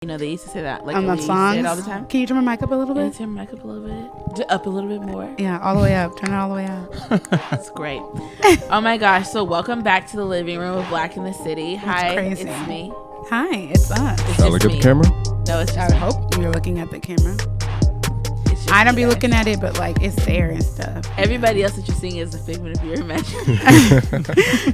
You know, they used to say that like on the songs. Say it all the time. Can you turn my mic up a little bit? Yeah, turn my mic up a little bit. Up a little bit more. Yeah, all the way up. Turn it all the way up. That's great. Oh my gosh. So welcome back to the living room of Black in the City. Hi, crazy. it's me. Hi, it's us. Shall I look at the camera? No, it's I just would hope you're looking at the camera. I don't be looking at it, but like it's there and stuff. Everybody else that you're seeing is a figment of your imagination.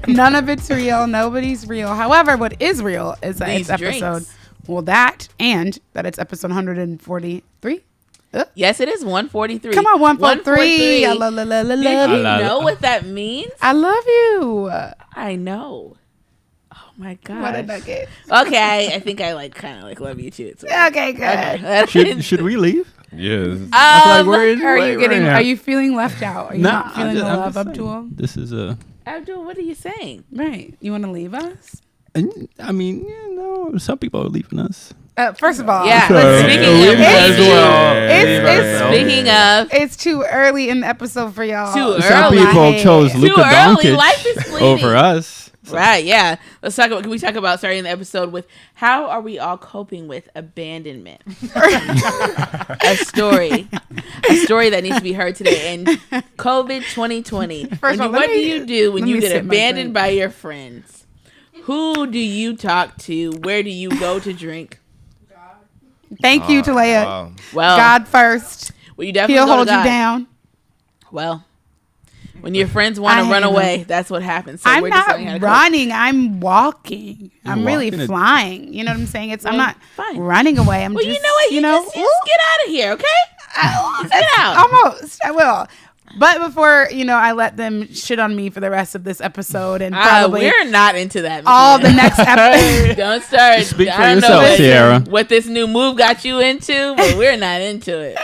None of it's real. Nobody's real. However, what is real is that it's episode. Well, that it's episode 143. Yes, it is 143. Come on, 143. I love Did you know what that means? I love you. I know. Oh my god. What a nugget. Okay, I think I kind of love you too. So. Okay, good. Okay. Should we leave? Yes. Are you feeling left out? Are you not feeling the love, Abdul? This is Abdul, what are you saying? Right. You want to leave us? I mean, some people are leaving us. First of all, yeah. Speaking of, it's too early in the episode for y'all. Too early. Some people chose Luka Doncic over us. Right? Yeah. Can we talk about starting the episode with how are we all coping with abandonment? a story that needs to be heard today in COVID 2020. What do you do when you get abandoned by your friends? Who do you talk to? Where do you go to drink? Thank you, Talaya. Wow. Well, God first. Well, you definitely He'll hold you down. Well, when your friends want to run away, that's what happens. So I'm not running. I'm walking. I'm really flying. You know what I'm saying? I'm not running away. I'm just, you know what? You just get out of here, okay? Get out. Almost. I will. But before, I let them shit on me for the rest of this episode and probably we're not into that. All the next episode. Don't start. Speak for yourself, Sierra. What this new move got you into, but we're not into it.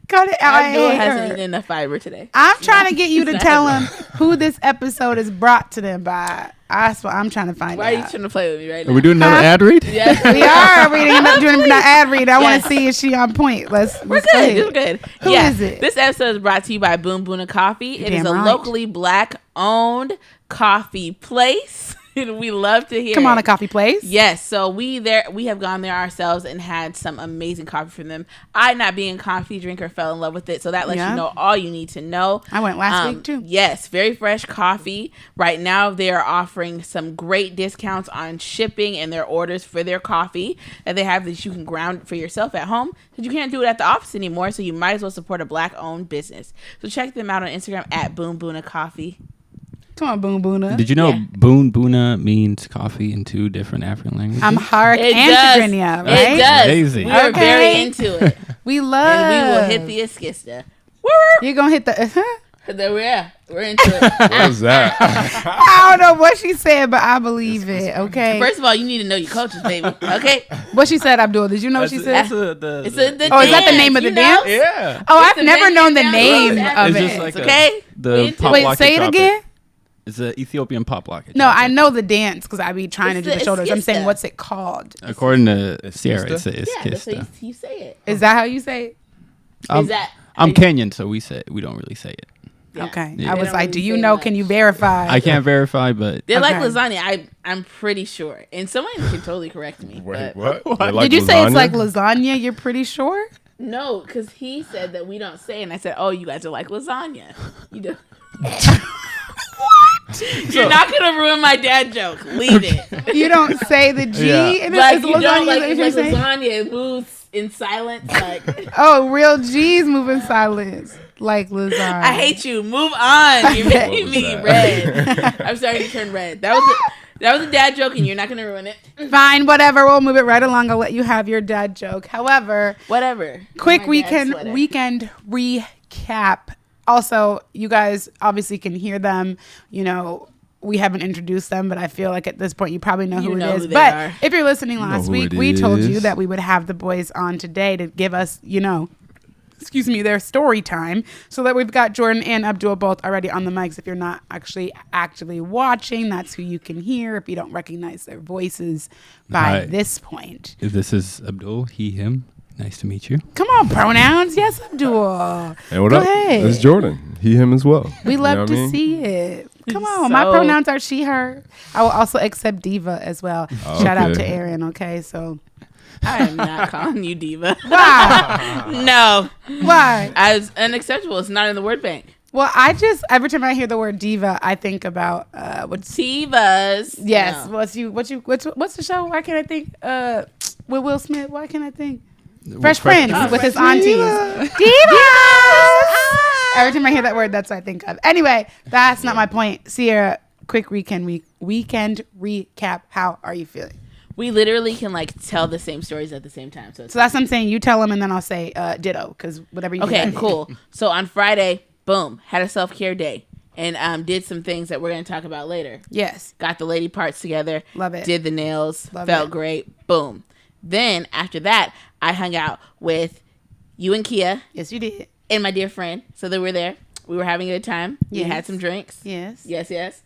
Cut it out. Abdul hasn't eaten enough fiber today. I'm trying to get you to tell them who this episode is brought to them by. That's what I'm trying to find out. Why are you trying to play with me right now? Are we doing another ad read? Yes, we are. We're doing an ad read. I want to see if she on point. We're good. We're good. Who is it? This episode is brought to you by Boom Boona Coffee. It is a locally Black-owned coffee place. We love to hear. Come on, a coffee place. Yes, so we have gone there ourselves and had some amazing coffee from them. I, not being a coffee drinker, fell in love with it. So that lets you know all you need to know. I went last week too. Yes, very fresh coffee. Right now they are offering some great discounts on shipping and their orders for their coffee that they have that you can ground for yourself at home because you can't do it at the office anymore. So you might as well support a Black-owned business. So check them out on Instagram at Boom Boona Coffee. Come on, Boom Boona. Did you know Boom Boona means coffee in 2 different African languages? Amharic and Tigrinya, right? It does. Amazing. We are very into it. We love. And we will hit the Eskista. You're going to hit the... We're into it. What was that? I don't know what she said, but I believe it, okay? First of all, you need to know your coaches, baby, okay? What she said, Abdul? Did you know what she said? It's the is that the name of the dance? Yeah. Oh, I've never known the name of it's it. Just like okay? Wait, say it again? It's an Ethiopian pop locket. No, I know the dance because I be trying to do the shoulders. I'm saying, what's it called? According to Sierra, it's Kista. That's how you say it. Is that how you say it? I'm Kenyan, so we don't really say it. Yeah. Okay. Yeah. I was like, do you know? Much. Can you verify? I can't verify, but they're like lasagna. I'm pretty sure, and someone can totally correct me. Wait, what? Did you say it's like lasagna? You're pretty sure? No, because he said that we don't say, and I said, oh, you guys are like lasagna. You do. What? You're not gonna ruin my dad joke. Leave it. You don't say the G. Yeah. And like you lasagna, don't like lasagna. It moves in silence. Like real G's move in silence. Like lasagna. I hate you. Move on. You're making me red. I'm starting to turn red. That was a dad joke, and you're not gonna ruin it. Fine, whatever. We'll move it right along. I'll let you have your dad joke. However, quick weekend recap. Also, you guys obviously can hear them. We haven't introduced them, but I feel like at this point you probably know who it is. But if you're listening last week, we told you that we would have the boys on today to give us, their story time. So that we've got Jordan and Abdul both already on the mics. If you're not actually actively watching, that's who you can hear if you don't recognize their voices by this point. This is Abdul, he, him. Nice to meet you. Come on, pronouns. Yes, Abdul. Hey, what up? Ahead. It's Jordan. He, him as well. We love to see it. Come on. My pronouns are she, her. I will also accept diva as well. Shout out to Aaron. Okay. So I am not calling you diva. Why? No. Why? As unacceptable. It's not in the word bank. Well, every time I hear the word diva, I think about what's Divas. Yes. No. What's the show? Why can't I think? With Will Smith. Why can't I think? Fresh Prince with his aunties. Divas. Every time I hear that word, that's what I think of. Anyway, that's not my point. Sierra, quick weekend recap. How are you feeling? We literally can like tell the same stories at the same time. So that's what I'm saying. You tell them and then I'll say ditto because whatever you Okay, cool. So on Friday, boom, had a self-care day and did some things that we're going to talk about later. Yes. Got the lady parts together. Love it. Did the nails. Love felt it. Great. Boom. Then after that, I hung out with you and Kia. Yes, you did. And my dear friend. So they were there. We were having a good time. Yes. We had some drinks. Yes. Yes. Yes.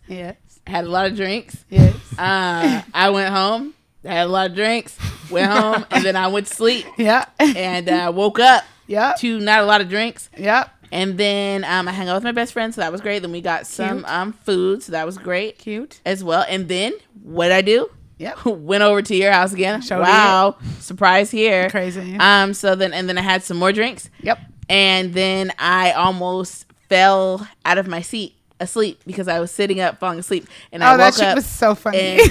Had a lot of drinks. Yes. I went home. Had a lot of drinks. Went home. And then I went to sleep. Yeah. And woke up. Yeah. To not a lot of drinks. Yep. And then I hung out with my best friend, so that was great. Then we got some food, so that was great. Cute. As well. And then what did I do? Yep. Went over to your house again. Wow. Surprise here. Crazy. So then I had some more drinks. Yep. And then I almost fell out of my seat asleep because I was sitting up falling asleep. And I woke that shit up was so funny. and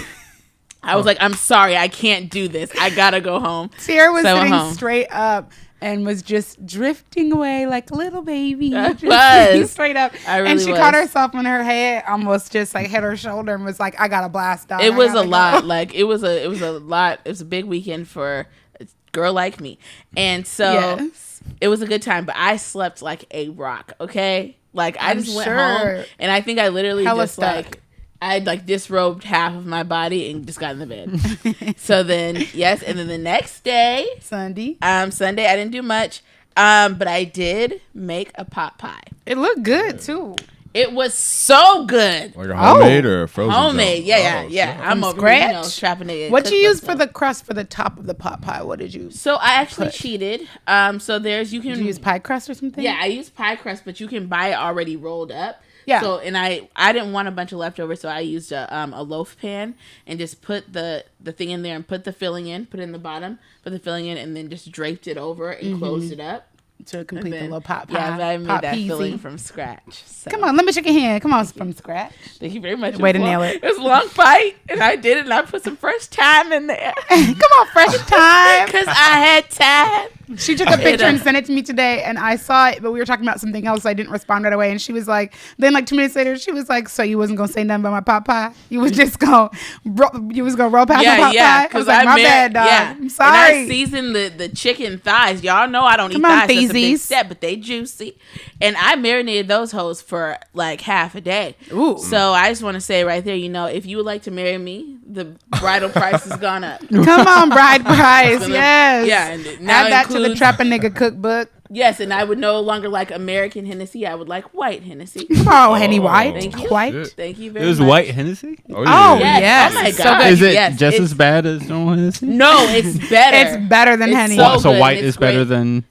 I was like, I'm sorry, I can't do this. I gotta go home. Sierra was sitting straight up and was just drifting away like a little baby. I just was. Straight up. I really and she was. caught herself on her head, almost just like hit her shoulder and was like, I got to blast off. It was a lot. Like it was a lot. It was a big weekend for a girl like me. And so it was a good time, but I slept like a rock, okay? Like I just went home and I think I literally I like disrobed half of my body and just got in the bed. So then, and then the next day, Sunday, I didn't do much, but I did make a pot pie. It looked good too. It was so good. Like a homemade or a frozen? Homemade, yeah. I'm over here, trapping it. What you use for the crust for the top of the pot pie? What did you? So I actually cheated. So did you use pie crust or something? Yeah, I used pie crust, but you can buy it already rolled up. Yeah. So and I didn't want a bunch of leftovers, so I used a loaf pan and just put the thing in there and put the filling in, put it in the bottom, put the filling in, and then just draped it over and closed it up. To complete the little pot pie. Yeah, I made that filling from scratch. So. Come on, let me shake your hand. Come on, from scratch. Thank you very much. Way to nail it. It was a long fight, and I did it, and I put some fresh thyme in there. Come on, fresh thyme. Because I had time. She took a picture and sent it to me today, and I saw it, but we were talking about something else, so I didn't respond right away. And she was like, then like 2 minutes later, she was like, so you wasn't going to say nothing about my pot pie? You was just going to roll past my pot pie? I was like, my bad, dog. Yeah. I'm sorry. And I seasoned the chicken thighs. Y'all know I don't eat thighs. That's a big step, but they juicy. And I marinated those hoes for like half a day. Ooh. So I just want to say right there, if you would like to marry me, the bridal price has gone up. Come on, bride price. Yes. Yeah. And now add that to the Trap a Nigga cookbook. Yes, and I would no longer like American Hennessy. I would like white Hennessy. Come on, Henny White. Thank you. White. Thank you very much. There's white Hennessy? Oh, yes. Oh, my God. So is it just as bad as normal Hennessy? No, it's better. It's better than Henny. So white is better than...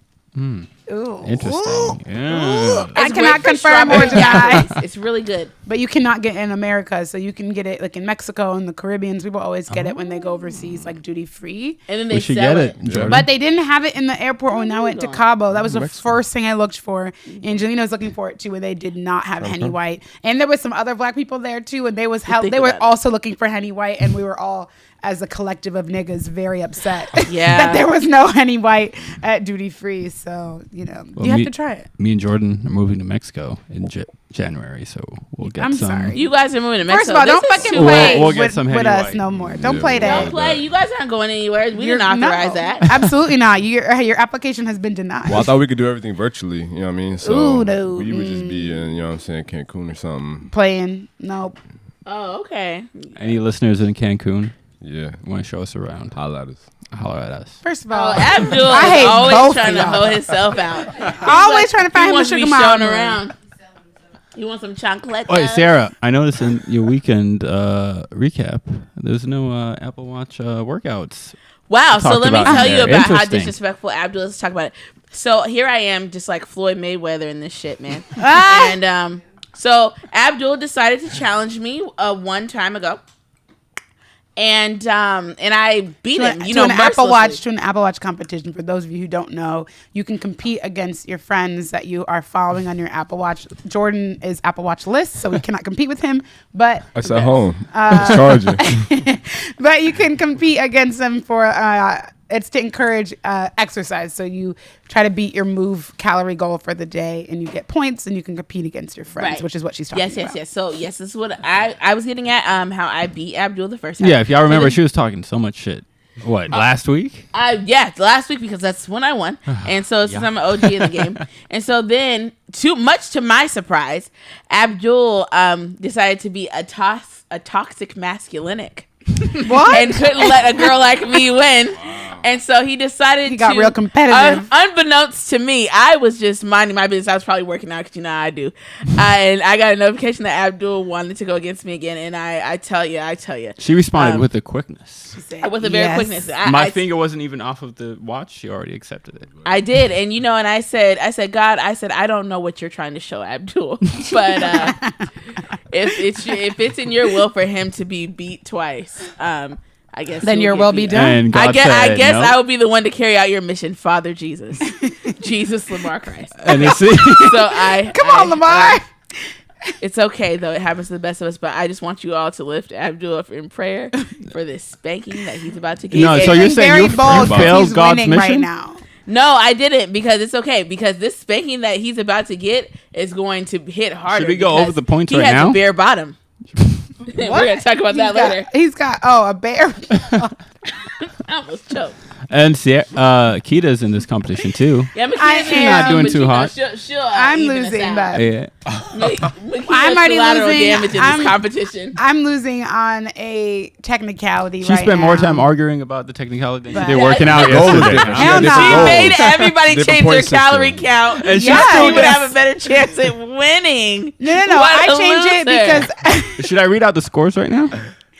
Ooh. Interesting. Ooh. Yeah. I cannot confirm or deny. It's really good. But you cannot get it in America, so you can get it like in Mexico and the Caribbean. People always get it when they go overseas, like duty free. And then they should sell get it. But they didn't have it in the airport when I went to Cabo. That was the first thing I looked for. Angelina was looking for it too, and they did not have Henny White. And there was some other black people there too, and they were also looking for Henny White, and we were all, as a collective of niggas, very upset that there was no Henny White at duty free. So you have to try it. Me and Jordan are moving to Mexico in January, so we'll get some. Sorry. You guys are moving to Mexico. First of all, don't fucking play we'll get some with Henny us no more. Don't play that. Don't play. You guys aren't going anywhere. We didn't authorize that. Absolutely not. Your application has been denied. Well, I thought we could do everything virtually. You know what I mean? So Ooh, no. we would just be in, Cancun or something. Playing. Nope. Oh, okay. Any listeners in Cancun? Yeah. Want to show us around? Holler at us. Holler at us. First of all, Abdul I hate is always both trying of to y'all. hoe himself out. Always trying to find him a sugar mama. Shown around. You want some chocolate? Wait, Sarah, I noticed in your weekend recap, there's no Apple Watch workouts. Wow, so let me tell you about how Interesting. disrespectful Abdul is. Let's talk about it. So here I am, just like Floyd Mayweather in this shit, man. And so Abdul decided to challenge me one time ago. And I beat him, to an Apple Watch competition. For those of you who don't know, you can compete against your friends that you are following on your Apple Watch. Jordan is Apple Watch list, so we cannot compete with him. But that's at home. It's charging. But you can compete against them for. It's to encourage exercise. So you try to beat your move calorie goal for the day, and you get points, and you can compete against your friends, which is what she's talking about. Yes. So this is what I was getting at. How I beat Abdul the first time. Yeah, if y'all remember, she was talking so much shit. What, last week? Last week, because that's when I won, and so since I'm an OG in the game, and so then, too much to my surprise, Abdul decided to be a toxic masculinic. What? And couldn't let a girl like me win. And so he decided he got real competitive. Unbeknownst to me, I was just minding my business. I was probably working out because you know how I do. And I got a notification that Abdul wanted to go against me again. And I tell you. She responded with a quickness. With a very quickness. My finger wasn't even off of the watch. She already accepted it. I did. And and I said, God, I don't know what you're trying to show Abdul. But if it's in your will for him to be beat twice, I guess then your will be done. I guess I will be the one to carry out your mission, Father Jesus, Jesus Lamar Christ. And it's come on, Lamar. It's okay though; it happens to the best of us. But I just want you all to lift Abdul up in prayer for this spanking that he's about to get. No, so you're saying you failed God's mission right now? No, I didn't, because it's okay, because this spanking that he's about to get is going to hit harder. Should we go over the points right now? He has a bare bottom. We're going to talk about that later. He's got a bear. I almost choked. And Kita's in this competition too. Yeah, she's not doing too hot. I'm losing, but I'm already losing. Damage in this competition. I'm losing on a technicality. She spent more time arguing about the technicality than she did working out yesterday. She made everybody change their calorie count, and she would have a better chance at winning. No. I changed it because. Should I read out the scores right now?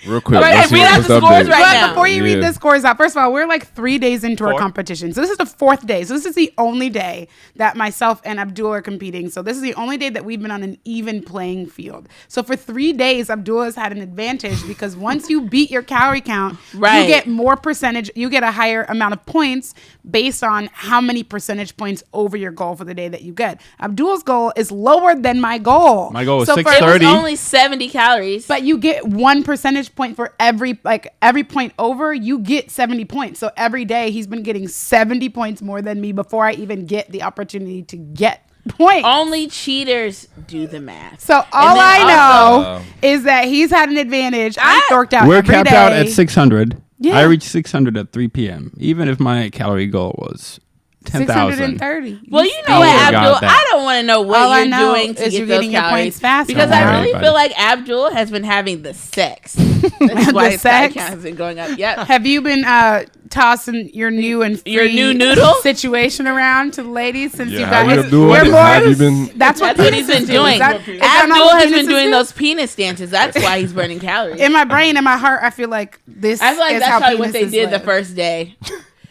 Real quick. Read out the scores right now. Before you read the scores out, first of all, we're like 3 days into our competition. So this is the 4th day. So this is the only day that myself and Abdul are competing. So this is the only day that we've been on an even playing field. So for 3 days, Abdul has had an advantage because once you beat your calorie count, you get more percentage. You get a higher amount of points based on how many percentage points over your goal for the day that you get. Abdul's goal is lower than my goal. My goal was 630. It was only 70 calories. But you get 1 percentage point for every point over. You get 70 points. So every day he's been getting 70 points more than me before I even get the opportunity to get points. Only cheaters do the math. So all I know is that he's had an advantage. I'm dorked out. We're capped day. out at 600. Yeah. I reached 600 at 3 p.m. Even if my calorie goal was 10,000. 630. Well, you know what, Abdul? I don't want to know what you're doing to get those calories faster. Because I really feel like Abdul has been having the sex. That's why his body count has been going up. Yep. Have you been tossing your new and free noodle situation around to the ladies since you got That's what he's been doing. Abdul has been doing those penis dances. That's why he's burning calories. In my brain, in my heart, I feel like this. I feel like is that's how probably what they did the first day.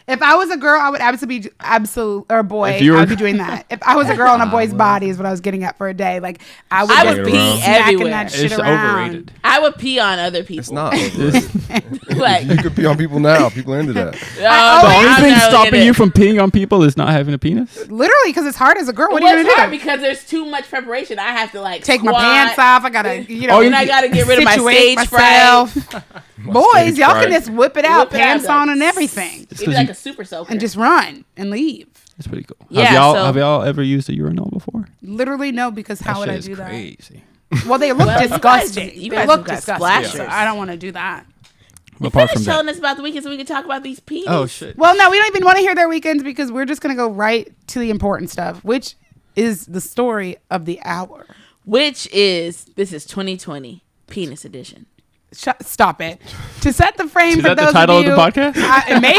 If I was a girl, I would or a boy, I would be doing that. If I was a girl in a boy's body is what I was getting at for a day. Like I would pee everywhere. That shit it's around. Overrated. I would pee on other people. It's not overrated. You could pee on people now. People are into that. The only thing stopping you from peeing on people is not having a penis? Literally, because it's hard as a girl. What are you going to do? Because there's too much preparation. I have to take my pants off. I got to, and I got to get rid of my stage fright. Boys, y'all can just whip it out, pants on and everything. It's like a super soaker. And just run and leave. That's pretty cool. Yeah, have y'all ever used a urinal before? Literally no, because how would I do that? Crazy. Well, they look disgusting. They look disgusting. So I don't want to do that. Finish telling us about the weekend so we can talk about these penis. Oh, shit. Well, no, we don't even want to hear their weekends because we're just going to go right to the important stuff, which is the story of the hour. This is 2020 Penis Edition. Stop it. To set the frame is for that those the title of you, of the podcast? Maybe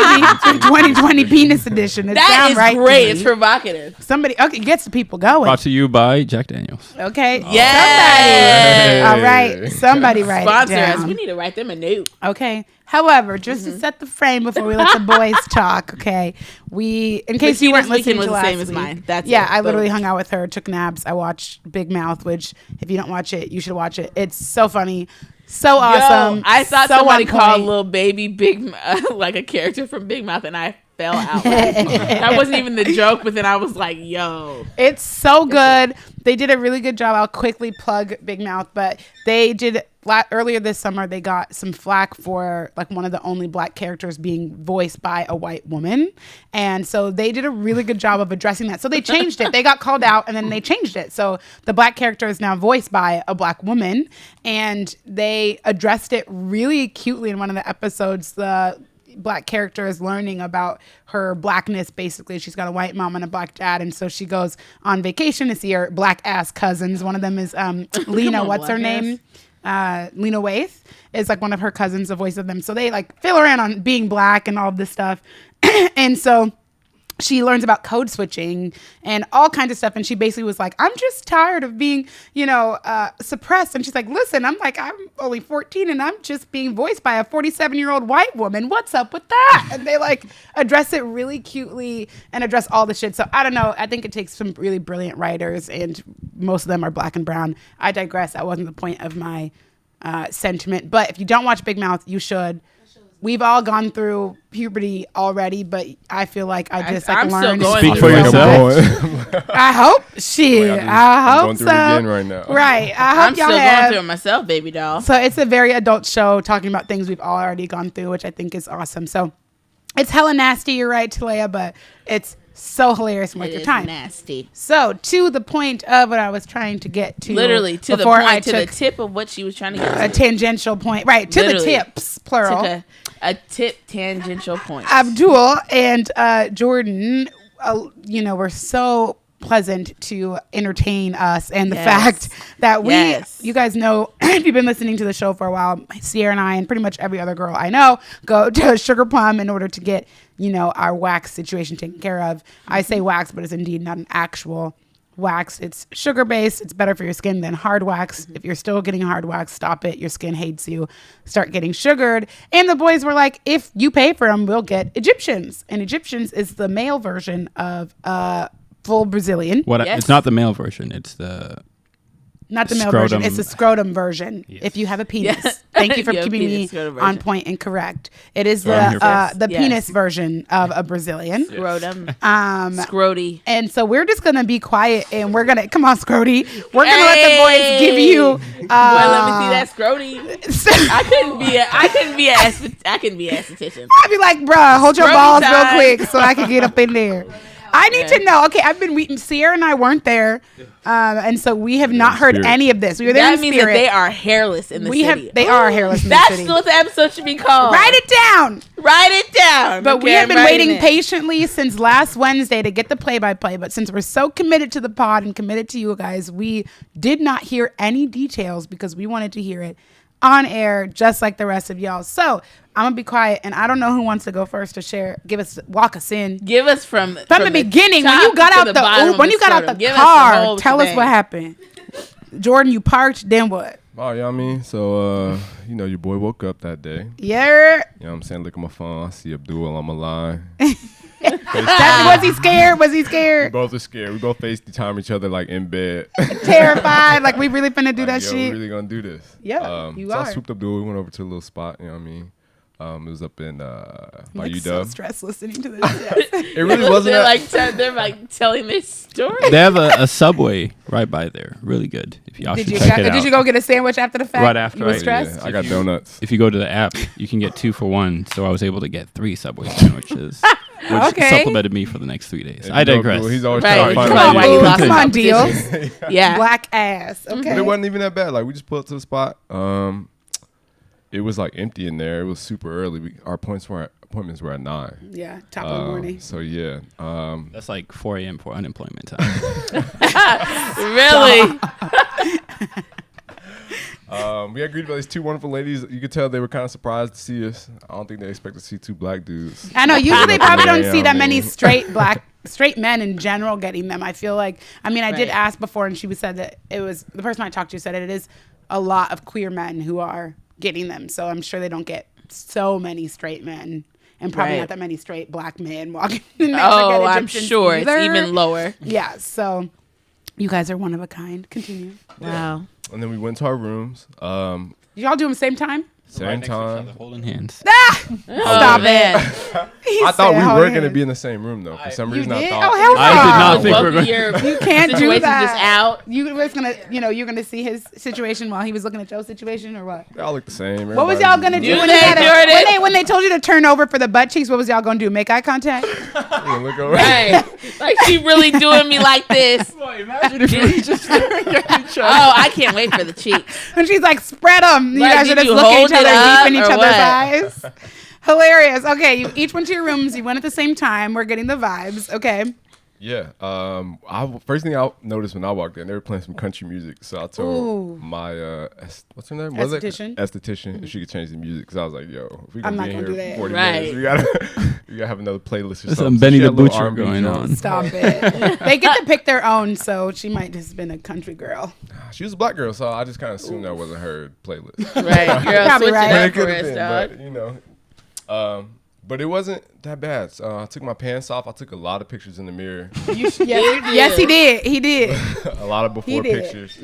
2020 Penis Edition. That is right great. It's provocative. Somebody gets the people going. Brought to you by Jack Daniels. Okay. Yeah. All right. Somebody write Sponsor it down. us. We need to write them a note. Okay. However, just to set the frame before we let the boys talk, okay? In case you weren't listening to last week. As mine. That's I literally hung out with her, took naps. I watched Big Mouth, which if you don't watch it, you should watch it. It's so funny. So awesome. I thought so somebody called Lil Baby Big, like a character from Big Mouth, and I fell out. That wasn't even the joke, but then I was like, yo. It's so good. They did a really good job. I'll quickly plug Big Mouth, but they did earlier this summer. They got some flack for like one of the only black characters being voiced by a white woman, and so they did a really good job of addressing that. So they changed it. They got called out, and then they changed it. So the black character is now voiced by a black woman, and they addressed it really cutely in one of the episodes. The black character is learning about her blackness. Basically, she's got a white mom and a black dad, and so she goes on vacation to see her black ass cousins. One of them is Lena. What's her name? Lena Waithe is like one of her cousins, the voice of them. So they like fill her in on being black and all of this stuff, and so she learns about code switching and all kinds of stuff. And she basically was like, I'm just tired of being, suppressed. And she's like, listen, I'm only 14 and I'm just being voiced by a 47-year-old white woman. What's up with that? And they like address it really cutely and address all the shit. So I don't know. I think it takes some really brilliant writers, and most of them are black and brown. I digress. That wasn't the point of my sentiment. But if you don't watch Big Mouth, you should. We've all gone through puberty already, but I feel like I just I'm learned. Still Speak for yourself. I hope. Shit. I hope going through so. it again right now. Right. I hope I'm y'all still have. going through it myself, baby doll. So it's a very adult show talking about things we've all already gone through, which I think is awesome. So it's hella nasty. You're right, Talea, but it's so hilarious and worth your time. Nasty. So to the point of what I was trying to get to, literally to the point, to the tip of what she was trying to get to. A tangential point, right? To the tips, plural. Took a tip tangential point. Abdul and Jordan, were so pleasant to entertain us, and the fact that you guys know, if you've been listening to the show for a while, Sierra and I, and pretty much every other girl I know, go to Sugar Plum in order to get our wax situation taken care of. I say wax, but it's indeed not an actual wax. It's sugar based. It's better for your skin than hard wax. If you're still getting hard wax, stop it. Your skin hates you. Start getting sugared. And the boys were like, if you pay for them, we'll get Egyptians. And Egyptians is the male version of full Brazilian. It's not the male version. It's the not the male version. It's the scrotum version. Yes. If you have a penis. Yes. Thank you for keeping me on point and correct. It is the penis version of a Brazilian. Scrotum. Scroty. And so we're just going to be quiet, and we're going to, come on, Scroty. We're going to let the boys give you. Well, let me see that Scroty. I couldn't be an esthetician. I'd be like, bruh, hold your balls real quick so I can get up in there. I need to know. Okay, I've been waiting. Sierra and I weren't there, and so we have not heard any of this. We were there in spirit. That means that they are hairless in the city. They are hairless in the city. That's what the episode should be called. Write it down. Write it down. But we have been waiting patiently since last Wednesday to get the play-by-play. But since we're so committed to the pod and committed to you guys, we did not hear any details because we wanted to hear it on air, just like the rest of y'all. So I'm gonna be quiet, and I don't know who wants to go first to share. Walk us in. Give us from the beginning when you got out the car. Tell us what happened. Jordan, you parked. Then what? Oh, you know what I mean? So, your boy woke up that day. Yeah. You know what I'm saying? Look at my phone. I see Abdul on my line. Was he scared? We both are scared. We both FaceTime each other like in bed. Terrified. Like we really finna do that shit. We really gonna do this. Yeah, you are. I swooped Abdul. We went over to a little spot. You know what I mean? It was up in by UW. So stressed listening to this. It really wasn't. They're like telling this story. They have a Subway right by there. Really good. If y'all should check it out. Did you go get a sandwich after the fact? Right after. You were stressed? Yeah, I got donuts. If you go to the app, you can get 2 for $1. So I was able to get 3 Subway sandwiches. Which supplemented me for the next 3 days. I digress. He's always trying to find come on, deal. Yeah. Black ass. Okay. But it wasn't even that bad. Like we just pulled up to the spot. It was like empty in there. It was super early. Our appointments were at 9. Yeah, top of the morning. So yeah, that's like 4 a.m. for unemployment time. Really? We got greeted by these 2 wonderful ladies. You could tell they were kind of surprised to see us. I don't think they expect to see 2 black dudes. I know. Usually they probably don't see that many straight men in general getting them. I feel like, I did ask before, and she said that it was, the person I talked to said it is a lot of queer men who are getting them. So I'm sure they don't get so many straight men, and probably not that many straight black men walking. I'm sure either. It's even lower. Yeah. So you guys are one of a kind. Continue. Wow. And then we went to our rooms. Y'all do them same time? Same time. Holding hands. Stop it. I thought we were going to be in the same room, though. For some reason, I thought. Oh, hell no. I did not think we were going to. You can't do that. Just out. You was going to, you're going to see his situation while he was looking at your situation or what? They all look the same. What was y'all going to do when they told you to turn over for the butt cheeks? What was y'all going to do? Make eye contact? Look over. Right. Like she really doing me like this. Boy, imagine if you just staring at each other. Oh, I can't wait for the cheeks. And she's like, spread them. You Like, guys are did just you looking hold at each other, it up deep in each or other's what? eyes. Hilarious. Okay, you each went to your rooms. You went at the same time. We're getting the vibes. Okay. Yeah. First thing I noticed when I walked in, they were playing some country music. So I told my what's her name? Esthetician. Esthetician. If she could change the music, because I was like, yo, if we I'm gonna not be gonna here do for that. 40 minutes, we gotta have another playlist or There's something. some Benny She the had a little Butcher R&B going joint. on. Stop it. They get to pick their own, so she might just been a country girl. She was a black girl, so I just kind of assumed that wasn't her playlist. Right, girl, Probably switch right. it But it up for could have us, been, dog. but you know. But it wasn't that bad. So I took my pants off. I took a lot of pictures in the mirror. Yes, he did. He did. A lot of before did. pictures.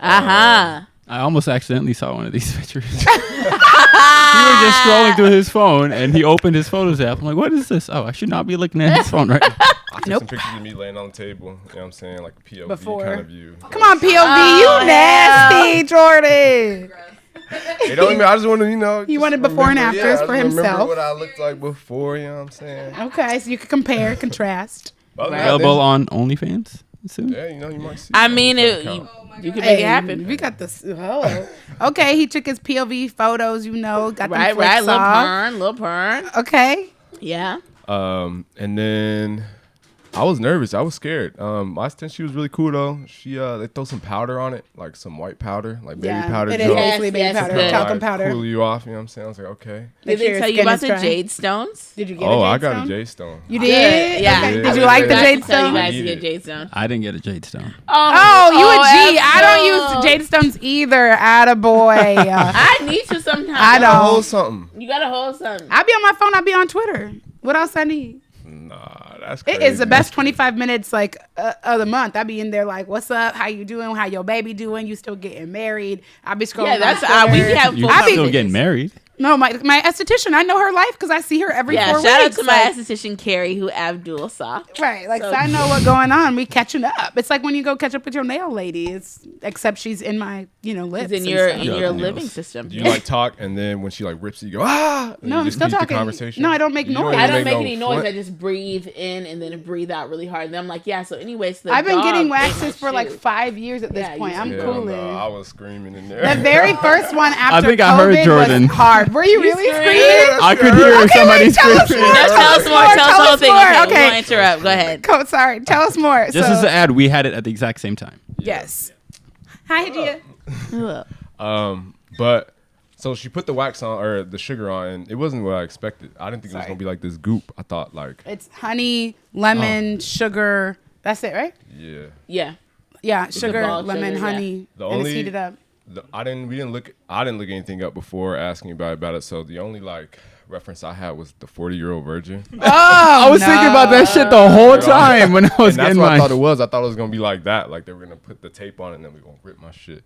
Uh-huh. I almost accidentally saw one of these pictures. He was just scrolling through his phone, and he opened his Photos app. I'm like, what is this? Oh, I should not be looking at his phone right now. I took some pictures of me laying on the table. You know what I'm saying? Like a POV Before. kind of view. Come on, POV. You nasty, Jordan. It don't even, I just want to, He just wanted before and remember- afters I for just remember himself. what I looked like before, you know what I'm saying? Okay, so you could compare, contrast. Other than that, Available on OnlyFans soon. Yeah, you might see. I mean, you can make it happen. We got this. Oh. Okay, he took his POV photos, got them Right, flicks little pern. Okay. Yeah. And then I was nervous. I was scared. My assistant, she was really cool though. She they throw some powder on it, like some white powder, like baby powder. It is joint. basically baby Yes, powder, yes, talcum powder. Cool you off, you know what I'm saying? I was like, okay. Did they tell you about the jade stones? Did you get a Oh, jade I got stone? a jade stone. You did? Yeah. Okay. Yeah. Did you like the Yeah. jade Tell you stone? guys to I get need jade stone. I didn't get a jade stone. Oh, you a G. I Abdul. don't use jade stones either. Attaboy. I need to sometimes. I don't. Hold something. You gotta hold something. I be on my phone. I be on Twitter. What else I need? Nah, that's It crazy. is the best 25 minutes of the month. I be in there like, what's up? How you doing? How your baby doing? You still getting married? I be scrolling. Yeah, that's on we Twitter. have You're full I be- still getting married. No, my esthetician. I know her life because I see her every 4 weeks. Shout out to my like- esthetician Carrie, who Abdul saw. Right, like So- so I know what's going on. We catching up. It's like when you go catch up with your nail lady. It's except she's in my lips. It's in and your stuff. in your Yeah, living nails. system. Do you like talk and then when she like rips you, you go and No, you I'm just still keep the talking. conversation? No, I don't make You noise. I even don't make no any noise. front? I just breathe in and then breathe out really hard. And then I'm like, yeah. So anyways, the I've been dog getting ate my waxes for like shoe. 5 years at this Yeah, point. you I'm said- Hell cooling. no, I was screaming in there. The very first one after think I COVID heard Jordan. was hard. Were you really screamed? screaming? I could hear Okay, somebody wait, tell us screaming. more. No, tell us more. Tell us the whole thing. more. Okay, we Okay. won't interrupt. Go ahead. Sorry, tell us more. Just as an ad, we had it at the exact same time. Yes. Hi, Gia. But so she put the wax on or the sugar on, and it wasn't what I expected. I didn't think it was Sorry. gonna be like this goop. I thought like, It's honey, lemon, sugar. That's it, right? yeah. Yeah. Yeah, sugar, ball lemon, sugar, honey, The and only- it's heated up. I didn't look anything up before asking about it. So the only like reference I had was the 40-year-old virgin. Oh, I was thinking about that shit the whole time when I was And that's getting what I mine. thought it was. I thought it was gonna be like that. Like they were gonna put the tape on it and then we gonna rip my shit.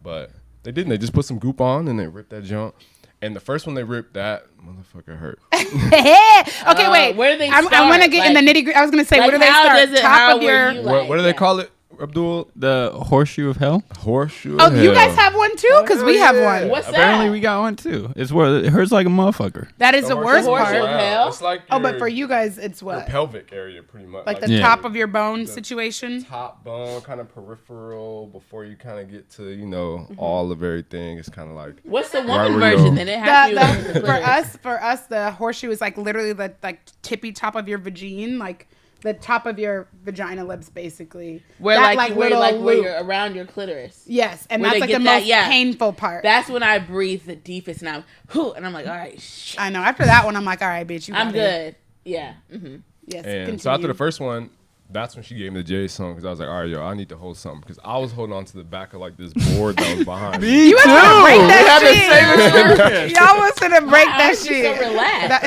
But they didn't. They just put some goop on and they ripped that junk. And the first one they ripped, that motherfucker hurt. Okay, wait. where do they I'm start? gonna get in the Like- nitty gritty. I was gonna say, Like, where do they how start? does it- Top how of were your. you What do they yeah. call it, Abdul? The horseshoe of hell. Horseshoe. Oh, of you guys hell. have one too? Because we have yeah. one. What's Apparently, that? we got one too. It's where it hurts like a motherfucker. That is the worst horseshoe part. of hell? It's like Oh, but your- for you guys, it's your what? pelvic area, pretty much. Like the Yeah. top of your bone situation? top bone, kind of peripheral, before you kind of get to Mm-hmm. all of everything. It's kind of like What's the Right woman where you version? go. Then it has to be like the For clitoris. us, the horseshoe is like literally the like tippy top of your vagina, like the top of your vagina lips, basically. Where That, where little loop. you're around your clitoris. Yes, and where that's they like get the that- most yeah. painful part. That's when I breathe the deepest, and I'm like, all right, I know. After that one, I'm like, all right, bitch, you got I'm it. good. Yeah. Mm-hmm. Yes. And continue. so after the first one, that's when she gave me the J song because I was like, all right, yo, I need to hold something because I was holding on to the back of like this board that was behind me. you was gonna break that We had the shit. Y'all was gonna break Why that aren't you shit. so relaxed? That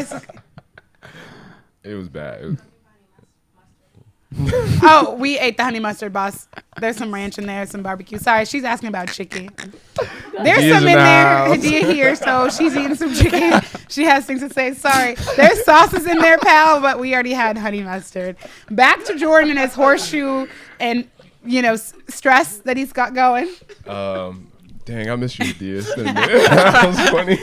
is. It was bad. It was, Oh, we ate the honey mustard, boss. There's some ranch in there, some barbecue. Sorry, she's asking about chicken. There's some in there. Hadia here, so she's eating some chicken. She has things to say. Sorry. There's sauces in there, pal, but we already had honey mustard. Back to Jordan and his horseshoe and, stress that he's got going. Dang, I miss you, Hadia. That was funny.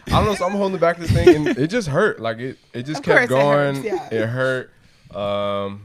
I don't know, so I'm holding back this thing, and it just hurt. Like, it just kept going. It hurt.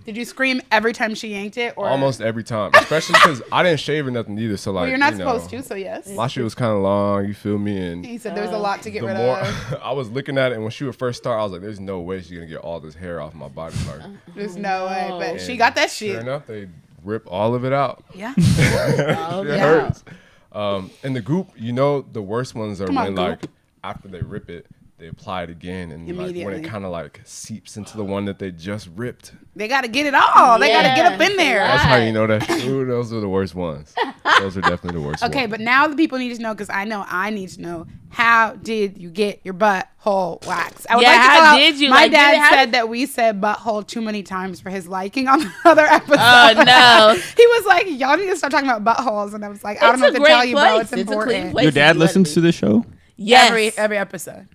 Did you scream every time she yanked it? Or almost every time, especially because I didn't shave or nothing either. So you're not supposed to. So yes, my shit was kind of long. You feel me? And he said there's a lot to get rid of. I was looking at it, and when she would first start, I was like, "There's no way she's gonna get all this hair off my body part." There's no way, but she got that shit. Sure enough, they rip all of it out. Yeah, it hurts. And the goop, the worst ones are when like after they rip it, they apply it again, and like when it kind of like seeps into the one that they just ripped. They got to get it all. They got to get up in there. That's how you know that. Ooh, those are the worst ones. Those are definitely the worst ones. Okay, but now the people need to know, because I know I need to know, how did you get your butthole waxed? I would like to how did you? My dad said that we said butthole too many times for his liking on the other episode. Oh, no. He was like, y'all need to start talking about buttholes. And I was like, I don't know what to tell you, bro. It's important. Your dad listens to the show? Yes. Every episode.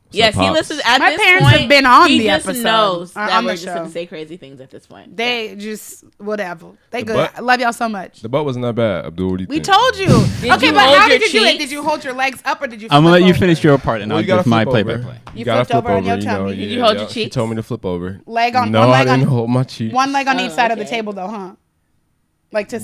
So yes, he listens. At my this parents point, have been on the episode. He just knows that we're the just show. going to say crazy things at this point. They just, whatever. They good. I love y'all so much. The butt wasn't that bad, Abdul. What do you think? We told you. Okay, but how did you do it? Did you hold your legs up or did you flip I'm going to let you over? finish your part and I'll give my play-by-play. You flipped over on your tummy. Did you hold your cheeks? She told me to flip over. Leg on no, one leg I didn't on, hold my cheeks. One leg on each side of the table though, huh? Like to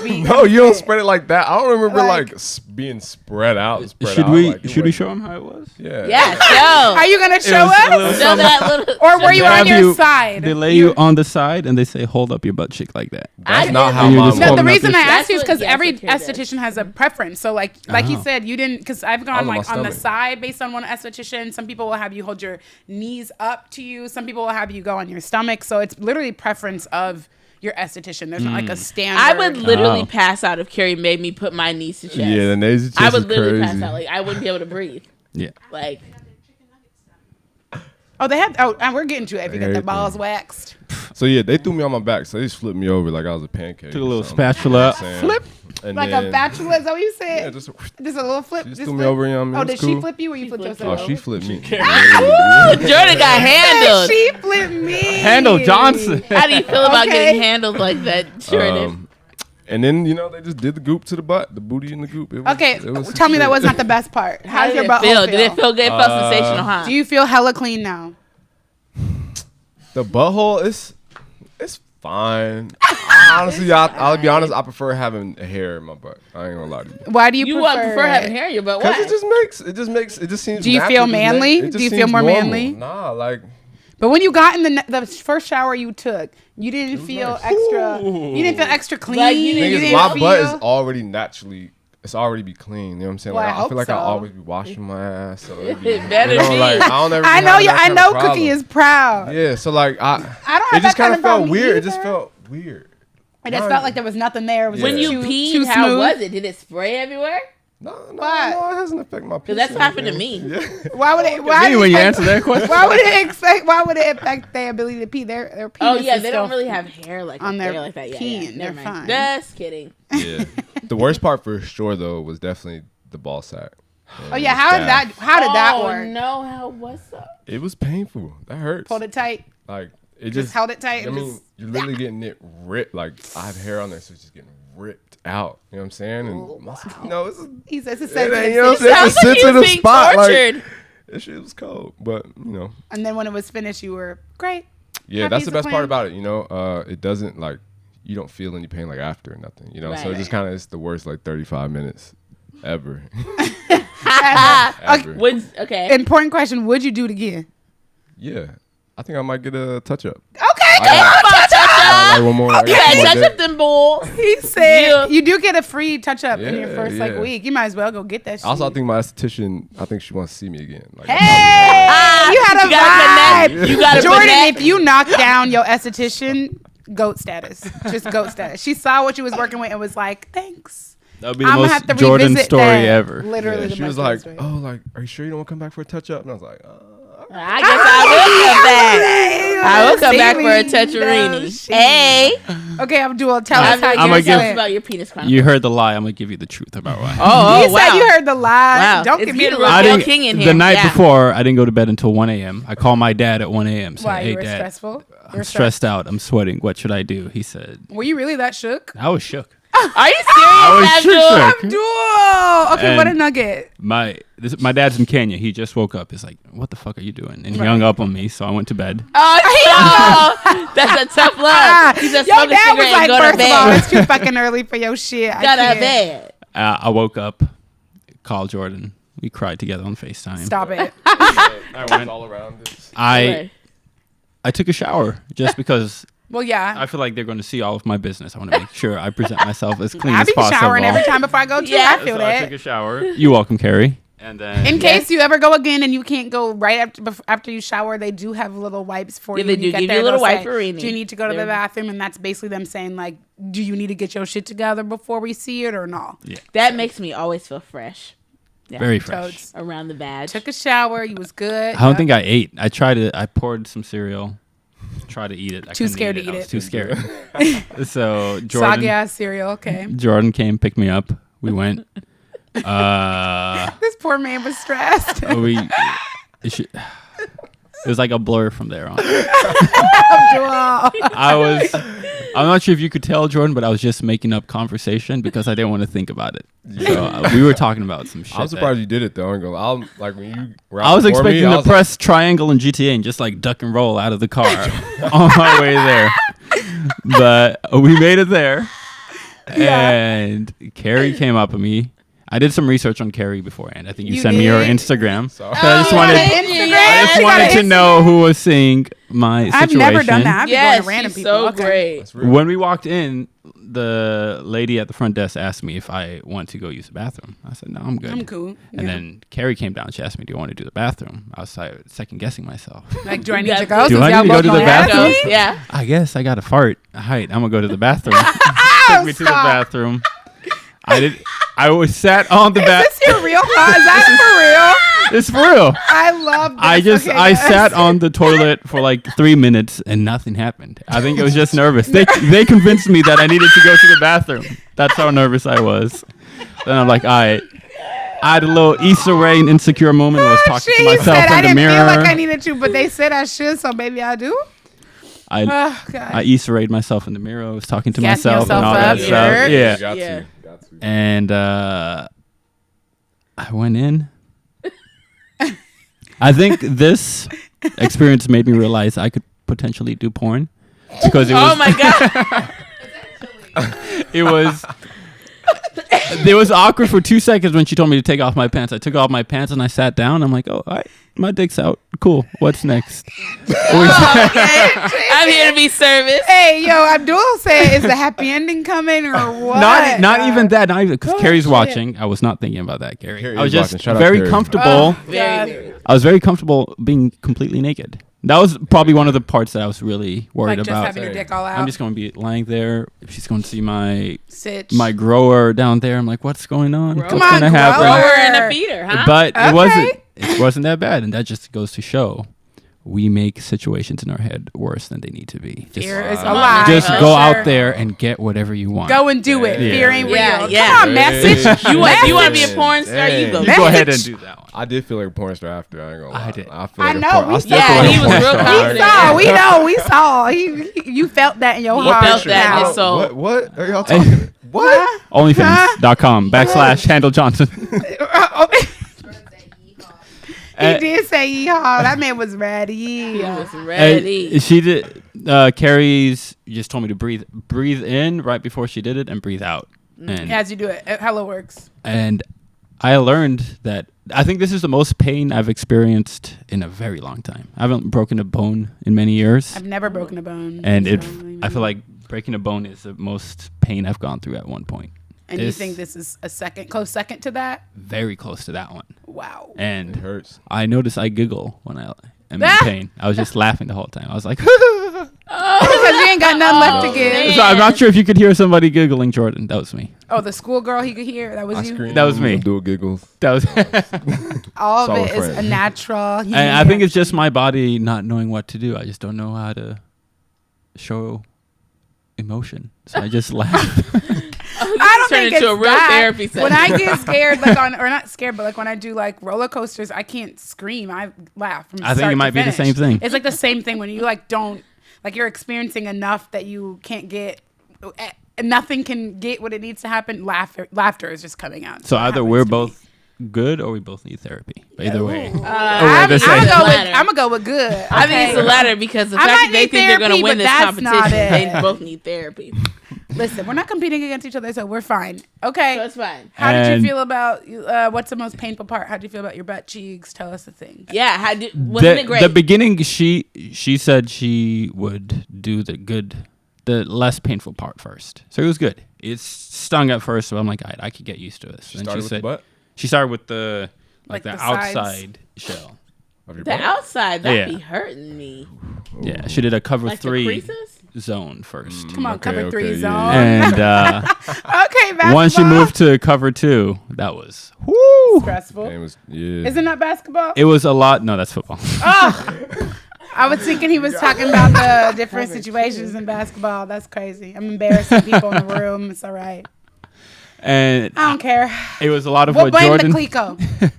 be. No, you don't spread it like that. I don't remember like being spread out. Should we show them how it was? Yeah. Yes. Show. Are you gonna show us? Show that little. Or were you on your side? They lay you on the side and they say, "Hold up your butt cheek like that." That's not how mom. No, the reason I asked you is because every esthetician has a preference. So like he said, you didn't. Because I've gone like on the side based on one esthetician. Some people will have you hold your knees up to you. Some people will have you go on your stomach. So it's literally preference of your esthetician. There's not like a standard. I would literally pass out if Carrie made me put my knees to chest. Yeah, the knees to chest. I would literally pass out. Like I wouldn't be able to breathe. Yeah. Like. Oh, they had. Oh, and we're getting to it. If you got the balls waxed. So yeah, they threw me on my back. So they just flipped me over like I was a pancake. Took a little spatula. Flip. And like a bachelor, is that what you said? Yeah, just a little flip. Just threw me over. Oh, did she flip you or you flipped yourself? Oh, she flipped me. Jordan got handled. She flipped me. Handle Johnson. How do you feel about getting handled like that, Jordan? And then they just did the goop to the butt, the booty in the goop. It was tell me that was not the best part. How did your butt feel? Did it feel good? It felt sensational, huh? Do you feel hella clean now? The butthole is fine. Honestly, I'll be honest. I prefer having hair in my butt. I ain't gonna lie to you. Why do you prefer having hair in your butt? Because it just seems. Do you feel manly? Do you feel more manly? Nah, like. But when you got in the first shower you took, you didn't feel extra. You didn't feel extra clean. Like my butt is already naturally. It's already be clean. You know what I'm saying? Well, like I feel like so. I always be washing my ass. So it better be. Like, I know Cookie is proud. Yeah, so like I don't have it just kind of felt weird. either. It just felt weird. It just felt like there was nothing there. It was when you peed, how was it? Did it spray everywhere? No, it hasn't affected my pee. Because that's what happened to me. Yeah. Why would it? When you answer that question, why would it affect their ability to pee? Their penis. Oh yeah, they don't really have hair like on their like that. peeing. They're fine. Just kidding. Yeah. The worst part for sure though was definitely the ball sack. Oh yeah, how did that work? Oh no, how was that? It was painful. That hurts. Pulled it tight. Like it just held it tight. I mean, you're literally getting it ripped. Like I have hair on there, so it's just getting ripped out. You know what I'm saying? And he says it's sensitive. You know what I'm saying? It's a sensitive spot. Like, that shit was cold, but And then when it was finished, you were great. Yeah, that's the best part about it. It doesn't like you don't feel any pain like after or nothing. Right, so it just kind of it's the worst like 35 minutes ever. Ever. Okay. Important question: would you do it again? Yeah, I think I might get a touch up. Okay, touch up. One more. Okay, touch up them balls. He said you do get a free touch up in your first week. You might as well go get that shit. Also, I think my esthetician, I think she wants to see me again. Like, hey, you had a vibe. You got Jordan, if you knock down your esthetician, goat status. Just goat status. She saw what you was working with and was like, thanks. That would be the most Jordan story ever. Literally, she was like, "Oh, like, are you sure you don't want to come back for a touch up?" And I was like, I guess I will come back. I will come back for a Tetcherini. Hey. Okay, Abdul, tell us about your penis crime. You heard the lie. I'm gonna give you the truth about why. You said you heard the lie. Wow. Don't it's give me the real king in here. The night before, I didn't go to bed until 1 a.m. I called my dad at 1 a.m. Said, why? hey, You were Dad, stressful? I'm stressed out. I'm sweating. What should I do? He said. Were you really that shook? I was shook. Are you serious, shook. Abdul. Okay, what a nugget. My dad's in Kenya. He just woke up. He's like, what the fuck are you doing? And he hung up on me, so I went to bed. Oh, that's a tough love. He said, your dad was like, first of all, it's too fucking early for your shit. Got out of bed. I woke up, called Jordan. We cried together on FaceTime. Stop it. I went all around this. I took a shower just because. Well, yeah. I feel like they're going to see all of my business. I want to make sure I present myself as clean as possible. I be showering every time before I go too. I feel that. I took a shower. You're welcome, Carrie. And then, in case you ever go again and you can't go right after you shower, they do have little wipes for you. They do give you a little wiperini. Do you need to go to the bathroom? And that's basically them saying, like, do you need to get your shit together before we see it or no? Yeah. That makes me always feel fresh. Yeah. Very fresh. Toads. Around the badge. Took a shower. You was good. I don't think I ate. I poured some cereal. Tried to eat it. Too scared to eat it. I was too scared. So Jordan. Soggy ass cereal. Okay. Jordan came, picked me up. We went. This poor man was stressed. It was like a blur from there on. I'm not sure if you could tell, Jordan, but I was just making up conversation because I didn't want to think about it. So we were talking about some shit. I'm surprised you did it though. I was expecting to press triangle in GTA and just like duck and roll out of the car on my way there. But we made it there. Yeah. And Carrie came up to me. I did some research on Carrie beforehand. I think you sent me your Instagram. I just wanted to know who was seeing my situation. I've never done that. I've been going to random people. So great. When we walked in, the lady at the front desk asked me if I want to go use the bathroom. I said, no, I'm good. I'm cool. And then Carrie came down. She asked me, do you want to do the bathroom? I was second guessing myself. Like, do I need to go? Do I need to go to the bathroom? Yeah. I guess I got to fart. All right, I'm going to go to the bathroom. Took me to the bathroom. I was sat on the bathroom. Is this your real thought? Is that for real? It's for real. I love this. I sat on the toilet for like 3 minutes and nothing happened. I think it was just nervous. They convinced me that I needed to go to the bathroom. That's how nervous I was. Then I'm like, all right. I had a little Issa Rae insecure moment. I was talking to myself in the mirror. I didn't feel like I needed to, but they said I should, so maybe I do. I Issa Ra'd myself in the mirror. I was talking to myself and all that stuff. Yeah. Got to. And I went in. I think this experience made me realize I could potentially do porn because it was. Oh my god! It was awkward for 2 seconds when she told me to take off my pants. I took off my pants and I sat down. I'm like, oh, all right, my dick's out. Cool. What's next? I'm here to be serviced. Hey, yo, Abdul said, is the happy ending coming or what? Not even that. Not even because Carrie's watching. I was not thinking about that, Carrie. I was just very comfortable. I was very comfortable being completely naked. That was probably one of the parts that I was really worried about. Just having your dick all out. I'm just going to be lying there. If she's going to see my grower down there, I'm like, what's going on? What's going to happen? Grower and a feeder, huh? But it wasn't that bad, and that just goes to show we make situations in our head worse than they need to be. Fear is a lie. Just go out there and get whatever you want. Go and do it. Fear ain't real. Yeah. Come on, message. You want to be a porn star? You go. Go ahead and do that one. I did feel like a porn star after. I ain't gonna lie. I did. I know. He was real confident. We know. We saw. You felt that in your heart. He felt that in his soul. What are y'all talking? What? Onlyfans.com /Handle Johnson. He did say yeehaw. That man was ready. He was ready. She did. Carrie's just told me to breathe in right before she did it and breathe out. And as you do it, how it works. And I learned that I think this is the most pain I've experienced in a very long time. I haven't broken a bone in many years. I've never broken a bone. And I feel like breaking a bone is the most pain I've gone through at one point. And you think this is a close second to that? Very close to that one. Wow. And it hurts. I notice I giggle when I am in pain. I was just laughing the whole time. I was like, because because you ain't got nothing left to give. So I'm not sure if you could hear somebody giggling, Jordan. That was me. Oh, the schoolgirl he could hear. That was you. That was me. Abdul giggles. That was. All of it is a natural. And I think it's just my body not knowing what to do. I just don't know how to show emotion, so I just laugh. I don't think it's a real therapy session. When I get scared, like or not scared, but like when I do like roller coasters, I can't scream. I laugh from I think it might be the same thing. It's like the same thing when you like don't like you're experiencing enough that you can't get. Nothing can get what it needs to happen. Laughter is just coming out. So either we're both good or we both need therapy. But either way, I'm gonna go with good. Okay? I think it's the latter because the fact that they think they're gonna win this competition, they both need therapy. Listen, we're not competing against each other, so we're fine. Okay, so it's fine. How did you feel about what's the most painful part? How did you feel about your butt cheeks? Tell us the thing. Yeah, wasn't it great? The beginning, she said she would do the less painful part first, so it was good. It stung at first, so I'm like, I could get used to this. She started with the butt? She started with the the outside shell. Of your the butt? outside, that'd be hurting me. Yeah, she did a cover like 3 zone first. Come on, cover 3 zone. And okay, once she moved to cover 2, that was stressful. Isn't that basketball? It was a lot. No, that's football. Oh, I was thinking he was talking about the different situations in basketball. That's crazy. I'm embarrassing people in the room. It's all right. And I don't care. It was a lot of what Jordan. The Clico.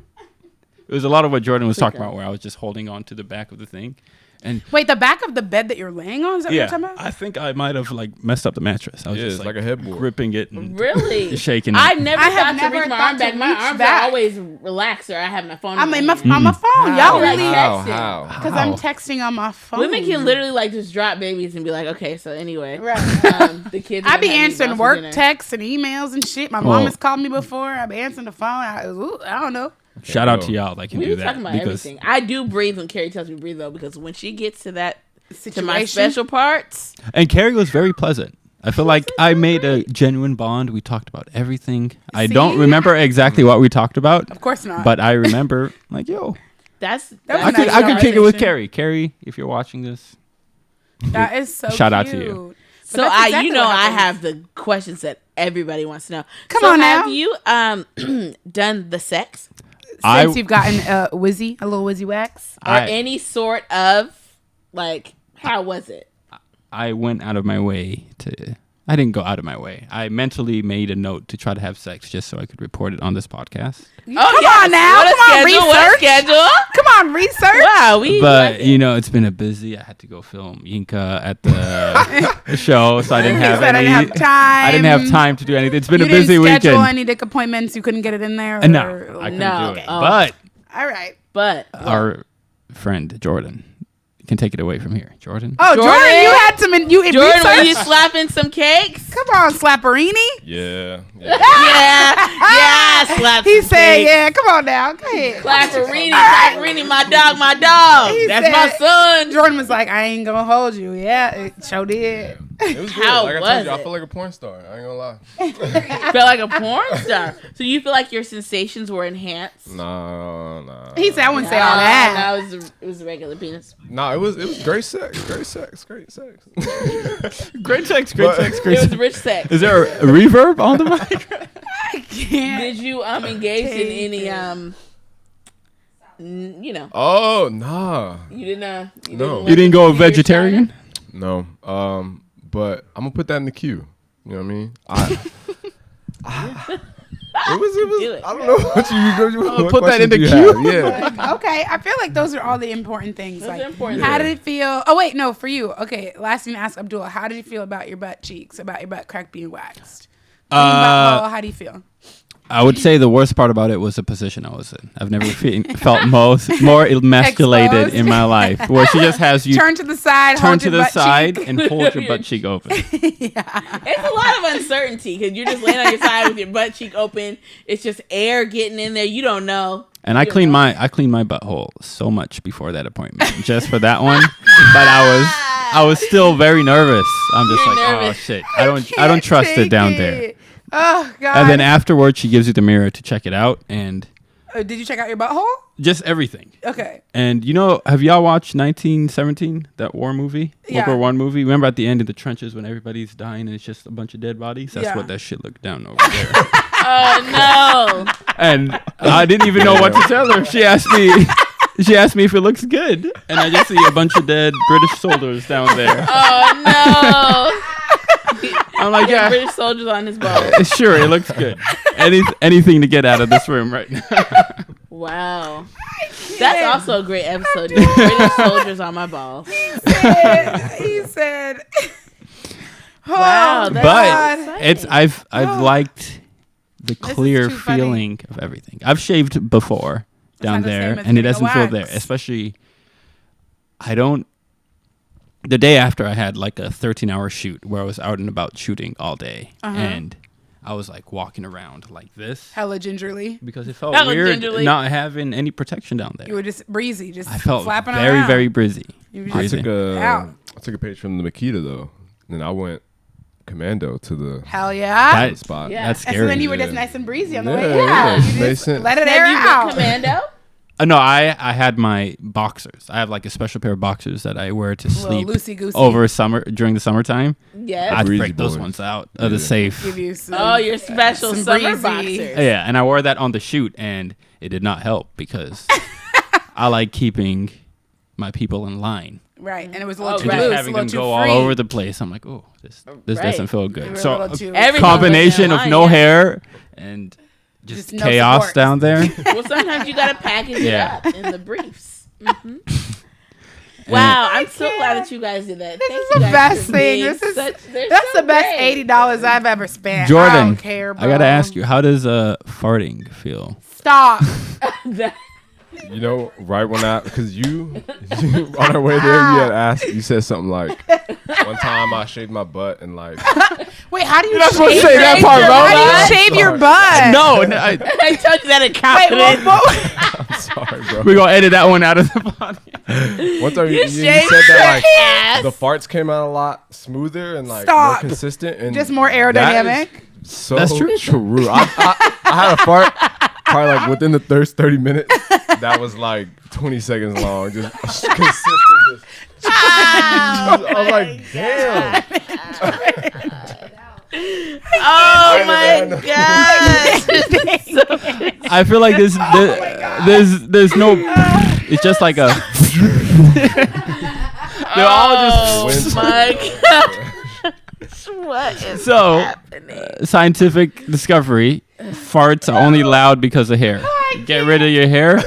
It was a lot of what Jordan was talking about, where I was just holding on to the back of the thing. And wait, the back of the bed that you're laying on? Is that what you're talking about? I think I might have like messed up the mattress. I was just like a headboard, gripping it and really shaking it. I've never thought to reach my arm back. My arms are always relaxed, or I have my phone. I'm on my phone. Y'all really texting? Because I'm texting on my phone. Women can literally like just drop babies and be like, okay, so anyway, right? The kids. I be answering work texts and emails and shit. My mom has called me before. I be answering the phone. I don't know. Shout out to y'all that can do that. Talking about everything. I do breathe when Carrie tells me to breathe though, because when she gets to that to my special parts. And Carrie was very pleasant. I feel like I made a genuine bond. We talked about everything. I don't remember exactly what we talked about. Of course not. But I remember like, yo, I could kick it with Carrie. Carrie, if you're watching this, that is so shout out to you. So I have the questions that everybody wants to know. Come on now. Have you done the sex? Since you've gotten a little wizzy wax? Or any sort of, like, how was it? I went out of my way to... I didn't go out of my way. I mentally made a note to try to have sex just so I could report it on this podcast. Come on now. Come on, research. Come on, research. Wow. But, it's been a busy... I had to go film Yinka at the show, so I didn't have time. I didn't have time to do anything. It's been a busy weekend. You didn't schedule any dick appointments? You couldn't get it in there? No, I couldn't do it. But... All right. But... Our friend, Jordan... can take it away from here, Jordan. Oh, Jordan, you had some. Jordan, were you slapping some cakes? Come on, Slapperini. Yeah. Slap. He said, cakes. "Yeah, come on now, go ahead." Slapperini, my dog. That's my son. Jordan was like, "I ain't gonna hold you." Yeah, it sure did. It was good. Like I told you, I feel like a porn star. I ain't gonna lie. Felt like a porn star. So you feel like your sensations were enhanced? No. He said, "I wouldn't say all that." No, it was a regular penis. No, it was great sex. Great sex. Great sex. It was rich sex. Is there a reverb on the mic? I can't. Did you engage in any Oh no. You didn't. You didn't go vegetarian? No. But I'm gonna put that in the queue. You know what I mean? It was. I don't know what you put that in the queue. Yeah. Okay, I feel like those are all the important things. Those like, are important. How did it feel? Oh wait, no, for you. Okay, last thing to ask Abdul. How did you feel about your butt cheeks? About your butt crack being waxed? How do you feel? I would say the worst part about it was the position I was in. I've never felt more emasculated in my life. Where she just has you turn to the side, and hold your butt cheek open. It's a lot of uncertainty because you're just laying on your side with your butt cheek open. It's just air getting in there. You don't know. And I cleaned my butthole so much before that appointment, just for that one. But I was still very nervous. I'm just nervous. Oh shit, I don't trust it down there. Oh God! And then afterwards, she gives you the mirror to check it out, and Did you check out your butthole? Just everything. Okay. And have y'all watched 1917, that war movie? World War I movie? Remember at the end of the trenches when everybody's dying and it's just a bunch of dead bodies? That's what that shit looked down over there. Oh, no. And I didn't even know what to tell her. She asked me if it looks good. And I just see a bunch of dead British soldiers down there. Oh, no. I'm like, yeah. British soldiers on his balls. Sure, it looks good. Anything to get out of this room right now. Wow. That's also a great episode. British soldiers on my balls. He said. Wow. But I've liked the clear feeling of everything. I've shaved before down there, and it doesn't feel there. Especially, the day after I had like a 13-hour shoot where I was out and about shooting all day, and I was like walking around like this, hella gingerly, because it felt weird not having any protection down there. You were just breezy, just I felt flapping very, around. very breezy. I took a page from the Makita though, and then I went commando to the that spot. Yeah. That's scary. And so then you were just nice and breezy on the way. Yeah. You just let it air out. Commando? No, I had my boxers. I have like a special pair of boxers that I wear to sleep over during the summertime. Yes. I'd break those ones out of the safe. Give you your special summer boxers. Yeah, and I wore that on the shoot, and it did not help because I like keeping my people in line. Right, and it was a little too just loose, having a little them too go free. all over the place. I'm like, oh, this doesn't feel good. So a combination of no hair and just no chaos support. down there. Well, sometimes you gotta package it up in the briefs. Mm-hmm. Wow, I'm so glad that you guys did that. This is the best thing. That's the best $80 I've ever spent. Jordan, I don't care, bro. I gotta ask you, how does farting feel? Stop. Right when because you on our way there, you had asked, you said something like, one time I shaved my butt and like. Wait, how do you shave that part, bro? How do you shave your butt? No, I told you that in confidence. I'm sorry, bro. We're gonna edit that one out of the podcast. One time you said that like the farts came out a lot smoother and like more consistent and just more aerodynamic. So that's true. I had a fart probably like within the first 30 minutes. That was like 20 seconds long, just consistent. I was like, damn. Oh my god! I feel like there's no. It's just like a. They're all just. Oh my god! What is happening? Scientific discovery: farts are only loud because of hair. Get rid of your hair.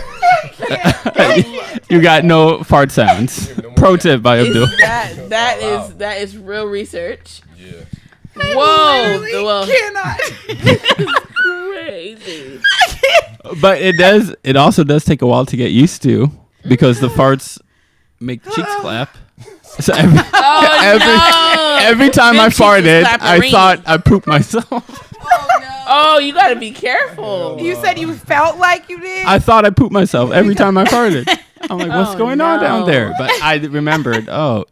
You got no fart sounds. Pro tip by Abdul. That is real research. Yeah. Whoa! Cannot. This is crazy. But it also does take a while to get used to because the farts make cheeks clap. So every time I farted, I thought I pooped myself. Oh, you gotta be careful. You said you felt like you did? I thought I pooped myself every time I farted. I'm like, what's going on down there? But I remembered,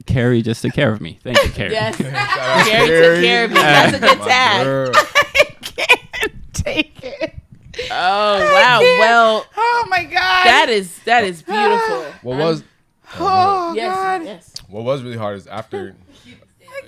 Carrie just took care of me. Thank you, Carrie. Yes. Carrie took care of me. That's a good tag. I can't take it. Oh, wow. Well. Oh, my God. That is beautiful. What was really hard is after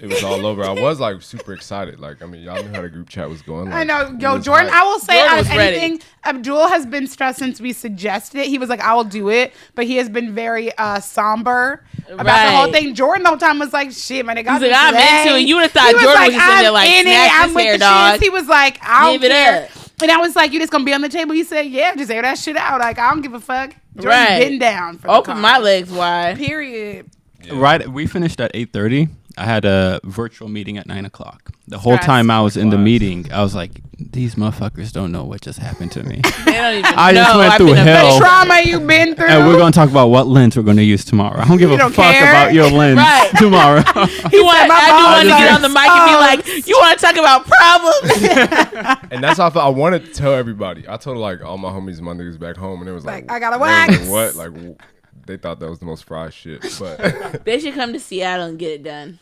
it was all over, I was like super excited. Like, I mean, y'all knew how the group chat was going. Like, I know. Yo, Jordan, I will say out of anything, Abdul has been stressed since we suggested it. He was like, I will do it. But he has been very somber about the whole thing. Jordan the whole time was like, shit, man, he's like, I'm into it. You would have thought Jordan was just in there like, snatch this hair, dog. He was like, I don't care. Up. And I was like, you just gonna be on the table? He said, yeah, just air that shit out. Like, I don't give a fuck. Jordan's been down for Open my legs wide. Period. Yeah. Right, we finished at 8:30. I had a virtual meeting at 9 o'clock. The whole time I was in the meeting, I was like, these motherfuckers don't know what just happened to me. They don't even I know. just went through hell. The trauma you've been through. And we're going to talk about what lens we're going to use tomorrow. I don't give a fuck about your lens tomorrow. I do want to get on the mic and be like, you want to talk about problems? And that's how I felt. I wanted to tell everybody. I told like all my homies, my niggas back home, and it was like I got a wax. Like, what? Like, they thought that was the most fried shit. But they should come to Seattle and get it done.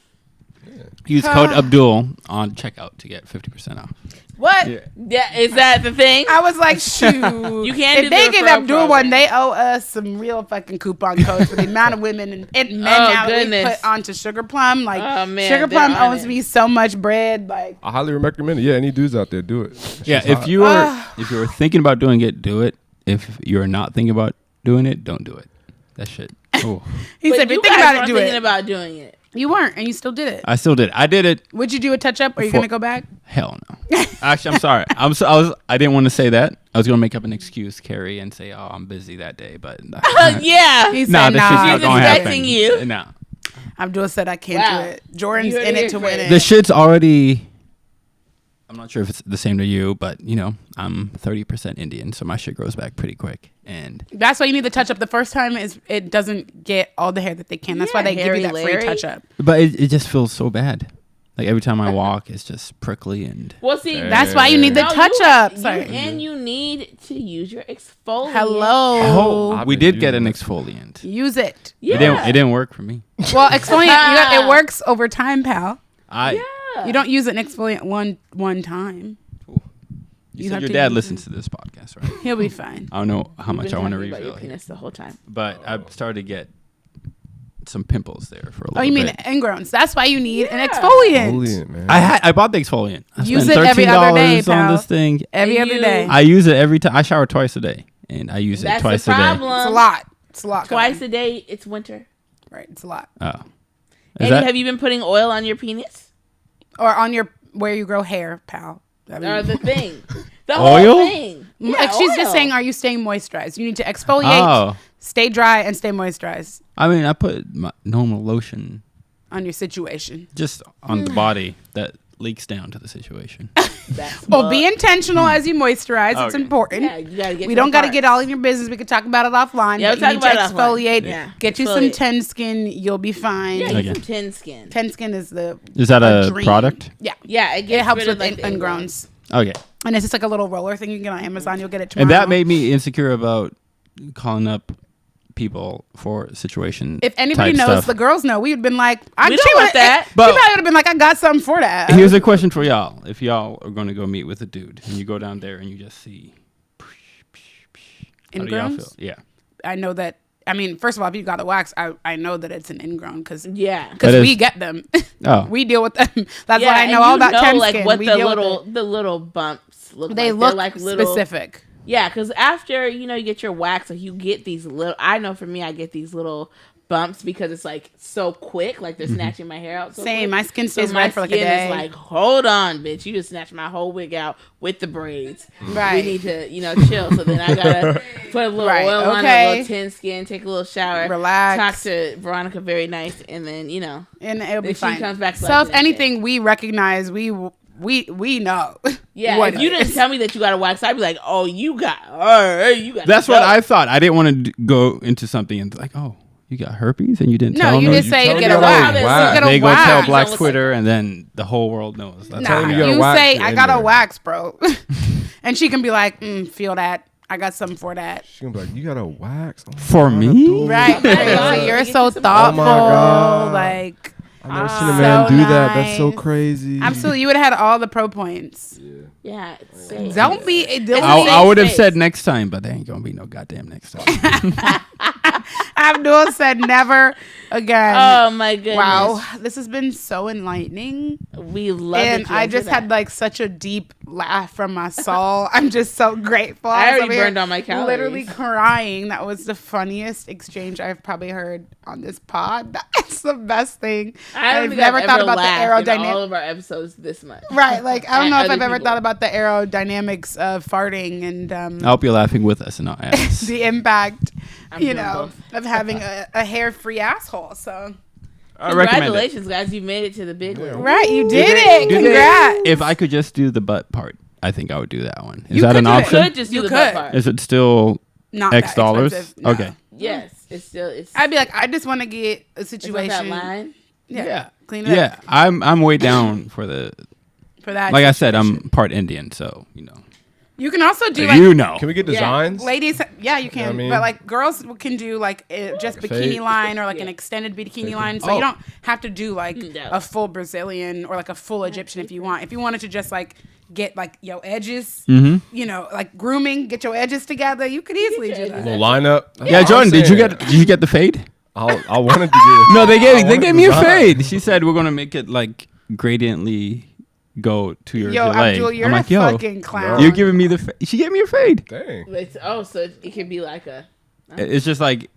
Use code Abdul on checkout to get 50% off. What? Yeah, is that the thing? I was like, shoot. You can't if they give Abdul one, they owe us some real fucking coupon codes for the amount of women and men now that we put onto Sugar Plum. Like, Sugar Plum owes me so much bread. Like, I highly recommend it. Yeah, any dudes out there, do it. If you were thinking about doing it, do it. If you're not thinking about doing it, don't do it. That shit. Oh. He said, "Think about it. Do it." Thinking about doing it. You weren't, and you still did it. I still did. I did it. Would you do a touch up? Or are you gonna go back? Hell no. Actually, I'm sorry. I didn't want to say that. I was gonna make up an excuse, Carrie, and say, "Oh, I'm busy that day." But yeah, he said, "Nah." She's expecting you. No. Abdul said, "I can't do it." Jordan's in it to win it. The shit's already. I'm not sure if it's the same to you, but I'm 30% Indian, so my shit grows back pretty quick. And that's why you need the touch up. The first time is it doesn't get all the hair that they can. That's why they give you that free touch up. But it just feels so bad. Like every time I walk, it's just prickly and. Well, see, that's why you need the touch up. And you need to use your exfoliant. Hello. We did get an exfoliant. Use it. Yeah. It didn't work for me. Well, exfoliant, it works over time, pal. Yeah. You don't use an exfoliant one time. You said your dad listens to this podcast, right? He'll be fine. I don't know how much I want to reveal. Your penis the whole time. But I've started to get some pimples there for a little bit. Oh, you mean ingrowns? That's why you need an exfoliant. Man. I bought the exfoliant. I use it every other day, pal. On this thing. Every other day. I use it every time. I shower twice a day, and I use it twice a day. It's a lot. It's a lot. Twice a day. It's winter. Right. It's a lot. Oh. And have you been putting oil on your penis? Or on where you grow hair, pal. Or the thing. The oil? whole thing. Yeah, like she's just saying, are you staying moisturized? You need to exfoliate, stay dry, and stay moisturized. I mean, I put my normal lotion on your situation. Just on the body that leaks down to the situation. Well, be intentional as you moisturize. Okay. It's important. Yeah, you gotta get we don't got to get all in your business. We could talk about it offline. Yeah, we'll talk about exfoliate. Yeah. Get you some Ten Skin. You'll be fine. Yeah, get some Ten Skin. Ten Skin is the. Is that a product? Yeah. Yeah, it helps with ingrowns. Okay. And it's just like a little roller thing you can get on Amazon. You'll get it tomorrow. And that made me insecure about calling up people for situation. If anybody knows, stuff. The girls know. We would have been like, we don't want that. But she probably would have been like, I got something for that. Here's a question for y'all. If y'all are going to go meet with a dude and you go down there and you just see. How do y'all feel? Yeah. I know that. I mean, first of all, if you got the wax, I know that it's an ingrown because we get them. Oh. We deal with them. That's why I know all about Ten like Skin. What the little bumps look like. They look like specific. Yeah, because after, you get your wax, like you get these little, I know for me, I get these little bumps because it's like so quick, like they're snatching my hair out. Same, my skin stays red for like a day. It's like, hold on, bitch, you just snatched my whole wig out with the braids. Right. We need to, chill. So then I gotta put a little oil on, a little Ten Skin, take a little shower, relax, talk to Veronica very nice, and then and it'll be fine. She comes back. So if anything, we recognize we know. Yeah, if you didn't tell me that you got a wax, I'd be like, oh, you got. That's what I thought. I didn't want to go into something and be like, oh, you got herpes and you didn't tell me. No, you just say you get a wax. They go tell Black Twitter and then the whole world knows. That's you say, I got a wax, bro. And she can be like, feel that. I got something for that. She can be like, you got a wax? For me? Right. You're so thoughtful. Oh my God. Like. I've never seen a man do that. That's so crazy. Absolutely. You would have had all the pro points. Yeah. Don't be. I would have said next time, but there ain't going to be no goddamn next time. Abdul said never again. Oh, my goodness. Wow. This has been so enlightening. We love it. And I just had like such a deep laugh from my soul. I'm just so grateful. I already burned all my calories. Literally crying. That was the funniest exchange I've probably heard on this pod. That's the best thing. I've never thought about the aerodynamics. All of our episodes this much. Right. Like, I don't know if I've ever thought about the aerodynamics of farting and I hope you're laughing with us and not at us. The impact, of having a hair-free asshole. So congratulations, guys. You made it to the big one. Right. You did it. Congrats. If I could just do the butt part, I think I would do that one. Is that an option? You could just do the butt part. Is it still not X dollars? No. Okay. Yes. It's I'd be like, I just want to get a situation. That line? Yeah. Clean it up. Yeah. I'm way down for that. Like I said, I'm part Indian, so You can also do Can we get designs? Ladies, yeah, you can. But like girls can do like just bikini line or like an extended bikini line. So you don't have to do like a full Brazilian or like a full Egyptian if you want. If you wanted to just like get like your edges, Mm-hmm. you know, like grooming, get your edges together. You could easily do that. Little lineup. Yeah, Jordan, did you get the fade? I wanted to get. No, they gave me a fade. She said we're gonna make it like gradiently go to your leg. Abdul, you're I'm a like, fucking clown. You're giving me the fade. She gave me a fade. Dang. So it could be like a. It's just like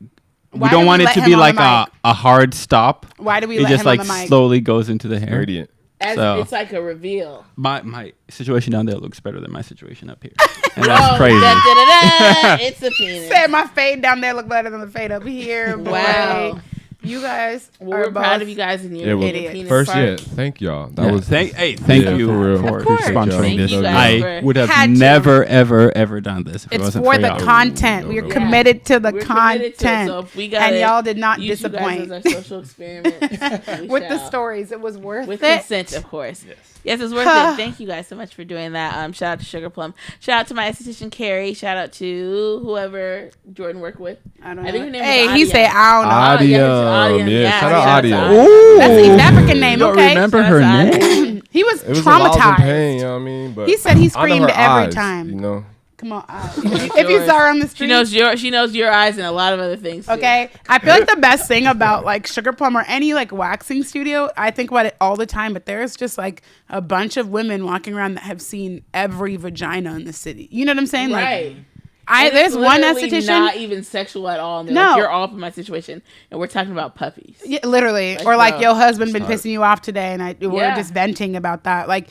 we Why don't do want we it let to him be on like the mic? a hard stop. Why do we it let just him like on the mic? slowly goes into the hair. Gradient. It's like a reveal. My situation down there looks better than my situation up here. And that's crazy. It's a penis. Said my fade down there look better than the fade up here. Wow. Boy. You guys we're proud of you guys and your idiots. First, thank y'all. Thank you for sponsoring this. I would have never, ever done this if it It's wasn't for for the y'all. content. We are committed to the content. So if we and y'all did not disappoint. You guys as our social experiment. With the stories. It was worth with it. Consent, of course. Yes, it's worth it. Thank you guys so much for doing that. Shout out to Sugar Plum. Shout out to my esthetician Carrie. Shout out to whoever Jordan worked with. I don't know. think her name hey, was he said I don't know. Yeah, shout out Audio. That's an East African name. You don't Okay. remember her name? He was It was a lot of traumatized. pain, you know what I mean? But He said he I know screamed her every eyes, time. You know. Come on. If you saw her on the street. She knows your eyes and a lot of other things. Too. Okay. I feel like the best thing about like Sugar Plum or any like waxing studio, I think about it all the time, but there's just like a bunch of women walking around that have seen every vagina in the city. You know what I'm saying? Right. Like, there's one esthetician. Not even sexual at all. No. Like, you're all up in my situation, and we're talking about puppies. Yeah, literally. Or like, your husband been pissing you off today, and we're just venting about that. Like,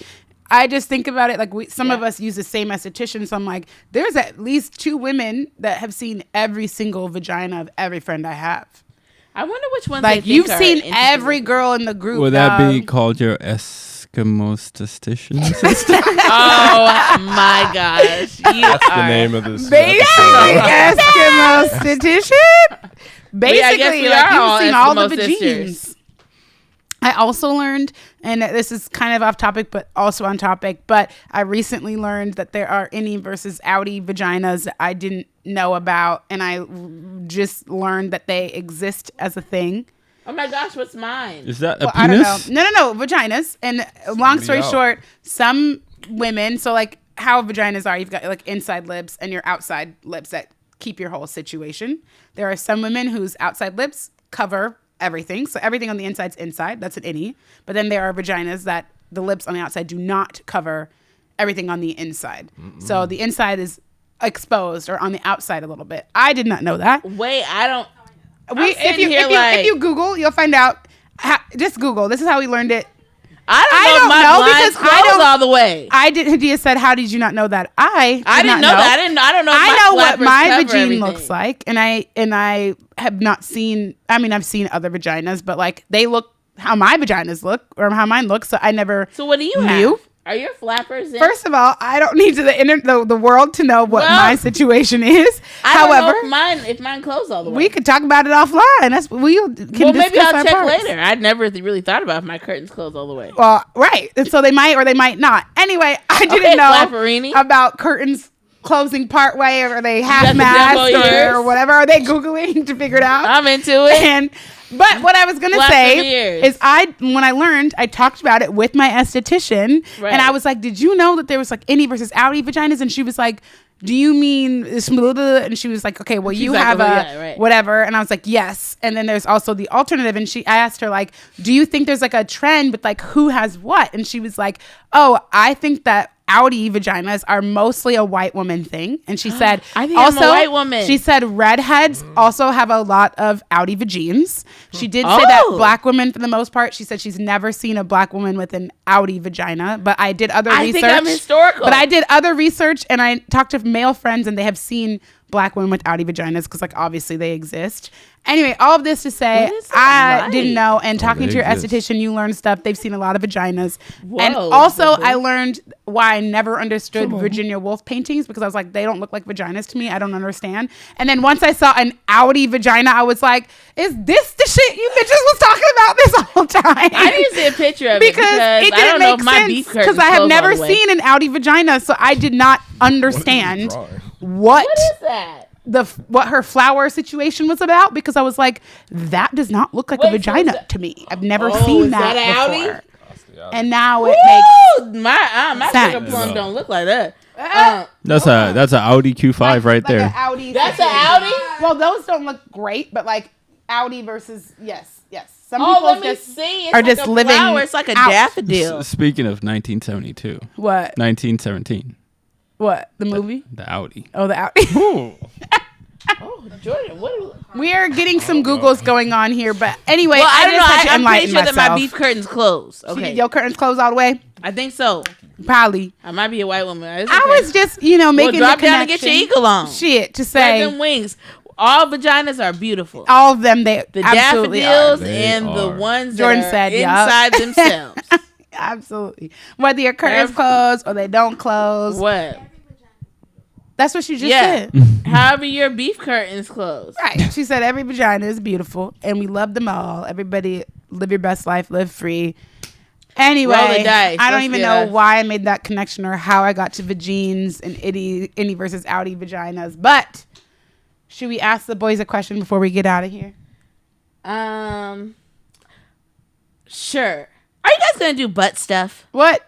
I just think about it like some of us use the same esthetician, so I'm like, there's at least 2 women that have seen every single vagina of every friend I have. I wonder which ones. Like you've seen every girl in the group. Would that be called your Eskimo statistician? Oh my gosh! That's the name of this. Basically, Eskimo statistician. Basically, like you've seen all the vaginas. I also learned, and this is kind of off topic, but also on topic, but I recently learned that there are innie versus outie vaginas that I didn't know about, and I just learned that they exist as a thing. Oh my gosh, what's mine? Is that a penis? I don't know. No, vaginas. And long story short, some women, so like how vaginas are, you've got like inside lips and your outside lips that keep your whole situation. There are some women whose outside lips cover everything. So everything on the inside's inside. That's an innie. But then there are vaginas that the lips on the outside do not cover everything on the inside. So the inside is exposed or on the outside a little bit. I did not know that. Wait, I don't. If you Google, you'll find out. Just Google. This is how we learned it. I don't know because I don't all the way. Hadia said, "How did you not know that?" I didn't know that. I don't know. I know what my vagina looks like, and I have not seen. I mean, I've seen other vaginas, but like they look how my vaginas look or how mine looks. So I never. So what do you have? Are your flappers in? First of all, I don't need the world to know what my situation is. However, don't know if mine closed all the way. We could talk about it offline. That's maybe I'll check later. I'd never really thought about if my curtains closed all the way. Well, right. And so they might or they might not. Anyway, I didn't know about curtains closing part way or are they half mast or whatever. Are they Googling to figure it out? I'm into it. But what I was going to say is when I learned, I talked about it with my esthetician and I was like, did you know that there was like innie versus outie vaginas? And she was like, do you mean this? And she was like, okay, well, you have whatever. And I was like, yes. And then there's also the alternative. And I asked her like, do you think there's like a trend with like who has what? And she was like, oh, I think that outie vaginas are mostly a white woman thing. And she said, I think I'm a white woman. She said redheads also have a lot of outie vagines. She did say that black women, for the most part, she said she's never seen a black woman with an outie vagina. But I did other research. I think I'm historical. But I did other research and I talked to male friends and they have seen black women with outie vaginas because like obviously they exist. Anyway, all of this to say, I didn't know. And talking to your esthetician, you learn stuff. They've seen a lot of vaginas. And also, I learned why I never understood Virginia Woolf paintings because I was like, they don't look like vaginas to me. I don't understand. And then once I saw an outie vagina, I was like, is this the shit you bitches was talking about this whole time? I need to see a picture of it because it didn't make sense because I have never seen an outie vagina, so I did not understand what is that? What her flower situation was about because I was like, that does not look like a vagina to me. I've never seen that before. and now it makes my sugar plum don't look like that. That's an Audi Q5 right there. That's an Audi. Well, those don't look great, but like Audi versus yes. Some people let me see. It's are like just living. Flower. It's like a daffodil. Speaking of 1972. What? 1917. What? The movie? The Audi. Oh, the Audi. Oh, Jordan, we are getting some Googles going on here, but anyway, well, I don't know. I'm pretty sure myself. that my beef curtains closed. Okay, your curtains closed all the way. I think so. Probably. I might be a white woman. Okay. I was just, making drop the down and get your eagle on. Shit, to say. Spread them wings. All vaginas are beautiful. All of them, the daffodils and the ones Jordan that said, inside themselves. Absolutely. Whether your curtains close or they don't close. What? That's what she just said. However your beef curtains close. Right. She said every vagina is beautiful and we love them all. Everybody live your best life, live free. Anyway, roll the dice. I don't even know why I made that connection or how I got to vagines and innie versus outie vaginas. But should we ask the boys a question before we get out of here? Sure. Are you guys going to do butt stuff? What?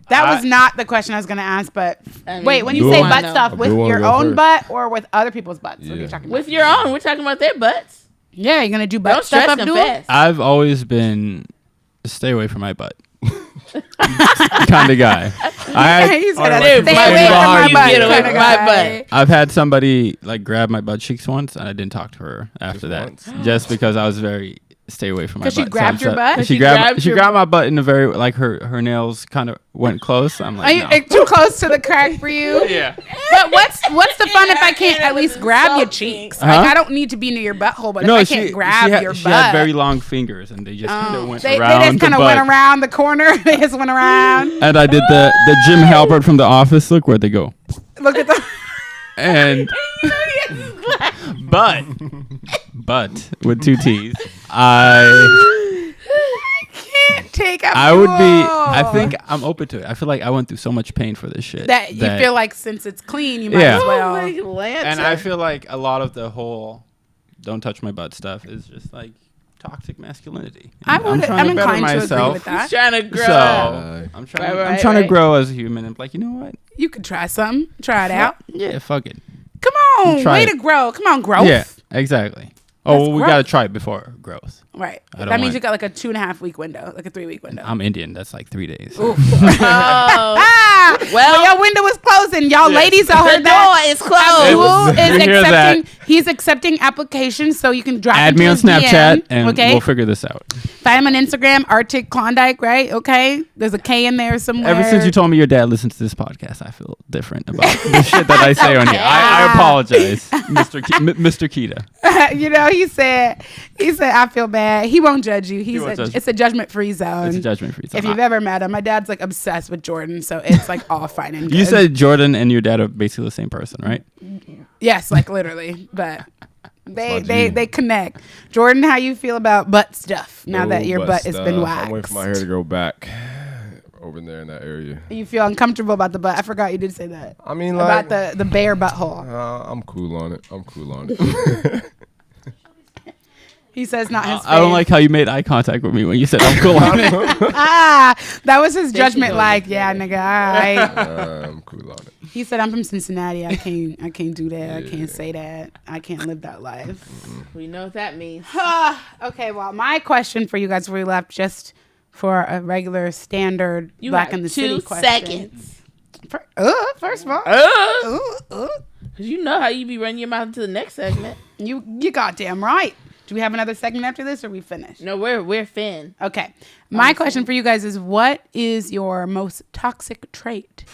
That was not the question I was going to ask, but wait, when you say butt stuff, with your own butt or with other people's butts? What are you talking about? With your own. We're talking about their butts. Yeah, you're going to do butt stuff, Abdul? I've always been stay away from my butt kind of guy. I've had somebody like grab my butt cheeks once, and I didn't talk to her after that, just because I was very stay away from my butt. Because she grabbed your butt? She grabbed my butt in a very, like her nails kind of went close. I'm like, are you too close to the crack for you? Yeah. But what's the fun if I can't at least grab your cheeks? Like, I don't need to be near your butthole, but if I can't grab your butt. She had very long fingers, and they just kind of went around. They just kind of went around the corner. They just went around. And I did the Jim Halpert from The Office. Look where they go. Look at the. And but with two T's, I can't take up. I would be. I think I'm open to it. I feel like I went through so much pain for this shit that you feel like since it's clean, you might as well. And I feel like a lot of the whole "don't touch my butt" stuff is just like toxic masculinity. I'm inclined to agree with that. He's trying to grow. So I'm trying to grow as a human. I'm like, you know what? You could try something. Try it out. Yeah, fuck it. Come on, way to grow. Come on, growth. Yeah, exactly. We gotta try it before growth. Right. That means you got like a 2.5 week window, like a 3 week window. I'm Indian. That's like 3 days. Well, your window is closing. Y'all ladies, I heard that. The door is closed. He's accepting applications, so you can drop Add me on Snapchat, and we'll figure this out. Find him on Instagram, Arctic Klondike, right? Okay. There's a K in there somewhere. Ever since you told me your dad listens to this podcast, I feel different about the shit that I say on here. I apologize, Mr. Keita. He said, I feel bad. He won't judge you. It's a judgment-free zone. It's a judgment-free zone. If you've ever met him, my dad's like obsessed with Jordan, so it's like all fine and good. You said Jordan and your dad are basically the same person, right? Yes, like literally, but they connect. Jordan, how you feel about butt stuff now that your butt has been waxed? I'm waiting for my hair to grow back over there in that area. You feel uncomfortable about the butt? I forgot you did say that. I mean, like about the bare butthole. I'm cool on it. He says not his face. I don't like how you made eye contact with me when you said I'm cool on it. That was his judgment. Like, yeah, nigga, I'm cool on it. He said, I'm from Cincinnati. I can't do that. Yeah. I can't say that. I can't live that life. Mm-hmm. We know what that means. Okay, well, my question for you guys before we left, just for a regular standard back in the city question. 2 seconds. First of all. Because you know how you be running your mouth into the next segment. You goddamn right. Do we have another segment after this, or are we finished? No, we're fin. Okay. My question for you guys is, what is your most toxic trait?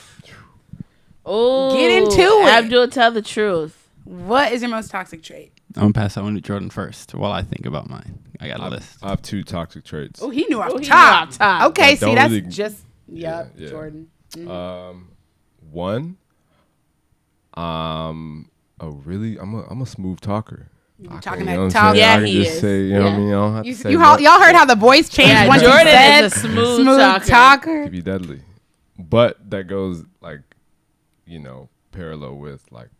Oh, get into it. Abdul, tell the truth. What is your most toxic trait? I'm gonna pass that one to Jordan first while I think about mine. I got a list. I have 2 toxic traits. Oh, he knew off top. Okay, see, that's really, just yeah. Jordan. Mm-hmm. One. I'm a smooth talker. Talking that talk. Yeah, I can just say, you know what I mean? I don't have to say y'all heard how the voice changed once Jordan you said is a smooth talker. Could be deadly. But that goes parallel with like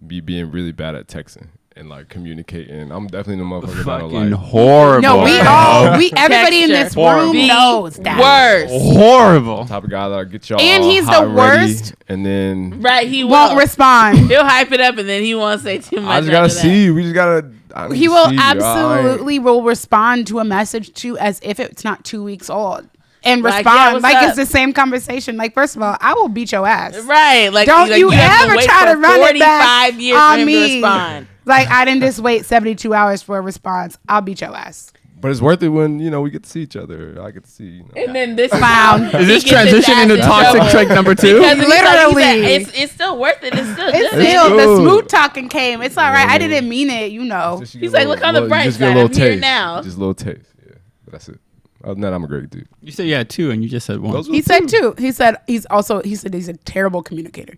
me being really bad at texting and like communicating. I'm definitely the motherfucker fucking that'll like horrible. No, everybody in this room knows that. Worst. Horrible. type of guy that'll get y'all And he's the worst. And then he won't respond. He'll hype it up and then he won't say too much. I just gotta see you. We just gotta. He will absolutely will respond to a message as if it's not 2 weeks old. And respond like it's the same conversation. Like, first of all, I will beat your ass. Right. Like, don't you ever try to run it back 45 years on for him me. to respond. Like, I didn't just wait 72 hours for a response. I'll beat your ass. But it's worth it when, we get to see each other. I get to see, And then this clown. Is this transition into toxic trait number 2? Literally. It's still worth it. It's still it's good. Still, the smooth talking came. It's all right. I didn't mean it, He's like, look on the bright side. I'm here now. Just a little taste. Yeah. But that's it. Other than that, I'm a great dude. You said you had 2 and you just said 1. He said 2. He said he's a terrible communicator.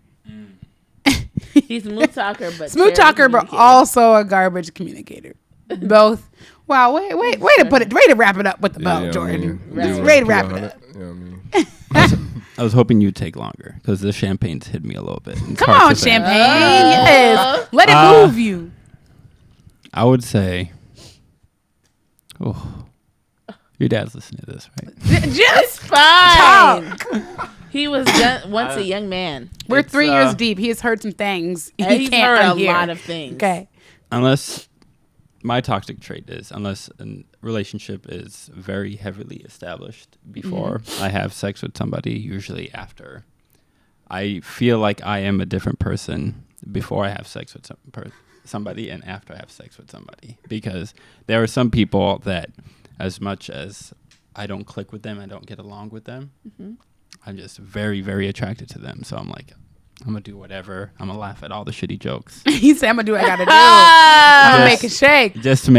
He's a smooth talker, but also a garbage communicator. Both. Wow, way to wrap it up with the bow, Jordan. Way to wrap it up. I was hoping you'd take longer because the champagne's hit me a little bit. Come on, champagne. Yes. Let it move you. I would say, your dad's listening to this, right? Just fine. He was once a young man. We're 3 years deep. He has heard some things. He's heard a lot of things. Okay. Unless my toxic trait is, unless a relationship is very heavily established before I have sex with somebody, usually after. I feel like I am a different person before I have sex with somebody and after I have sex with somebody. Because there are some people that, as much as I don't click with them, I don't get along with them, I'm just very, very attracted to them. So I'm like, I'm going to do whatever. I'm going to laugh at all the shitty jokes. He said, I'm going to do what I got to do. I'm going to make it shake. Just to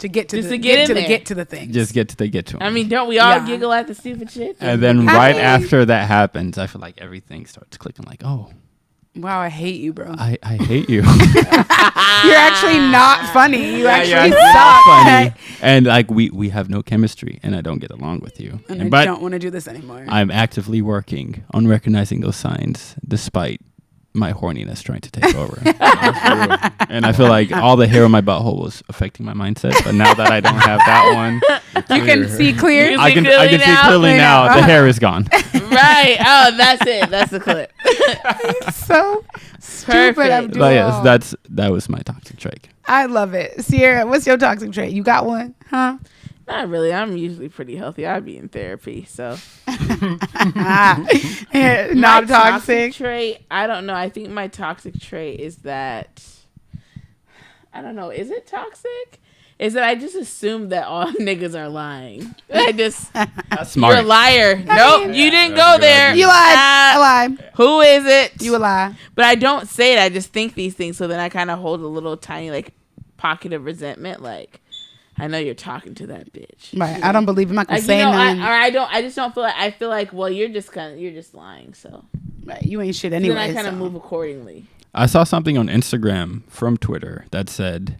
get to the thing. Just get to them. I mean, don't we all giggle at the stupid shit? And then after that happens, I feel like everything starts clicking like, oh. Wow, I hate you, bro. I hate you. You're actually not funny. You actually suck. Funny. And like we have no chemistry and I don't get along with you. And I don't want to do this anymore. I'm actively working on recognizing those signs despite my horniness trying to take over. And I feel like all the hair on my butthole was affecting my mindset. But now that I don't have that one, you can see clear. I can see clearly now. The hair is gone. Right. Oh, that's it. That's the clip. So stupid. Abdul. But yes, that was my toxic trait. I love it. Sierra, what's your toxic trait? You got one? Huh? Not really. I'm usually pretty healthy. I'd be in therapy, so. Not toxic trait. I don't know. I think my toxic trait is that. I don't know. Is it toxic? Is that I just assume that all niggas are lying. That's smart. You're a liar. Nope, you didn't go there. You lied. I lied. Who is it? You a lie. But I don't say it. I just think these things. So then I kind of hold a little tiny pocket of resentment. Like, I know you're talking to that bitch. Right. I don't believe him. I'm not gonna say nothing. I just don't feel like. I feel like, well, you're just lying. So. Right. You ain't shit anyway. Then I kind of move accordingly. I saw something on Instagram from Twitter that said,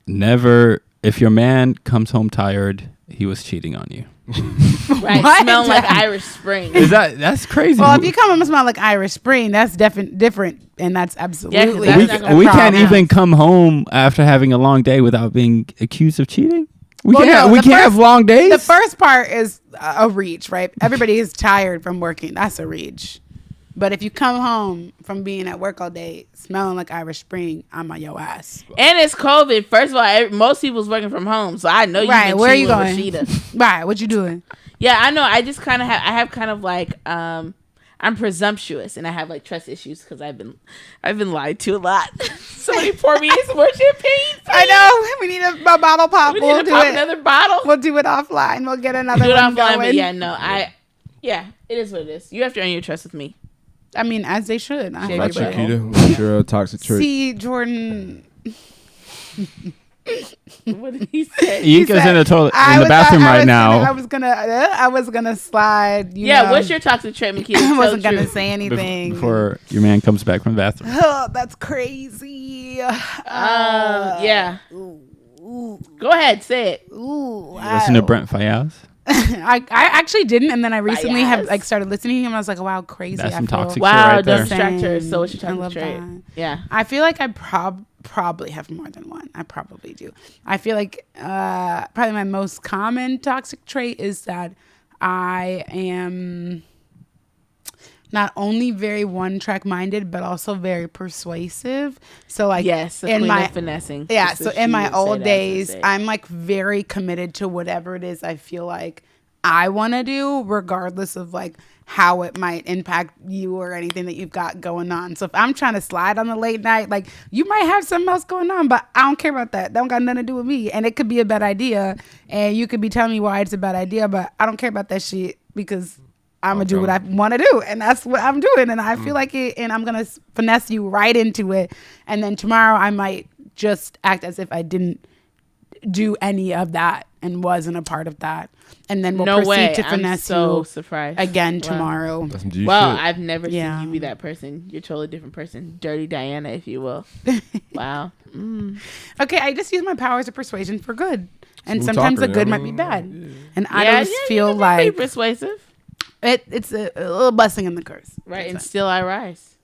never, if your man comes home tired, he was cheating on you. Right, smelling like Irish Spring. That's crazy. Well, if you come home and smell like Irish Spring, that's different, and that's absolutely. Yeah, we can't even come home after having a long day without being accused of cheating. We can't have long days. The first part is a reach, right? Everybody is tired from working. That's a reach. But if you come home from being at work all day smelling like Irish Spring, I'm on your ass. And it's COVID. First of all, most people's working from home, so I know you've been where are you going? Rashida. Right, what you doing? Yeah, I know. I just kind of have I'm presumptuous and I have trust issues because I've been lied to a lot. Somebody pour me some more champagne. Please. I know. We need a bottle pop. We'll do another bottle. We'll do it offline. We'll get another one going. But yeah, it is what it is. You have to earn your trust with me. I mean, as they should. What's your toxic trait? See, Jordan. What did he say? Yinka's in the bathroom right now. I was gonna slide. What's your toxic trait, Makita? I wasn't gonna say anything before your man comes back from the bathroom. Oh, that's crazy. Yeah. Ooh. Go ahead, say it. Ooh. Listen to Brent Fayez. I actually didn't, and then I recently have like started listening to him. And I was like, wow, crazy. That's some toxic wow, shit right there. Don't distract her. So what you talking straight? Yeah. I feel like I probably have more than one. I probably do. I feel like probably my most common toxic trait is that I am not only very one-track minded, but also very persuasive. So like, yes, in my finessing. Yeah. So in my old days, I'm like very committed to whatever it is I feel like I want to do, regardless of like how it might impact you or anything that you've got going on. So if I'm trying to slide on the late night, like you might have something else going on, but I don't care about that. That don't got nothing to do with me. And it could be a bad idea, and you could be telling me why it's a bad idea, but I don't care about that shit because I'm going to do what I want to do. And that's what I'm doing. And I feel like it, and I'm going to finesse you right into it. And then tomorrow I might just act as if I didn't do any of that and wasn't a part of that. And then we'll proceed to finesse you again tomorrow. Well, I've never seen you be that person. You're a totally different person. Dirty Diana, if you will. Wow. Okay, I just use my powers of persuasion for good. And sometimes the good might be bad. Yeah. And I just feel like persuasive. It's a little blessing and the curse. Right, and still I rise.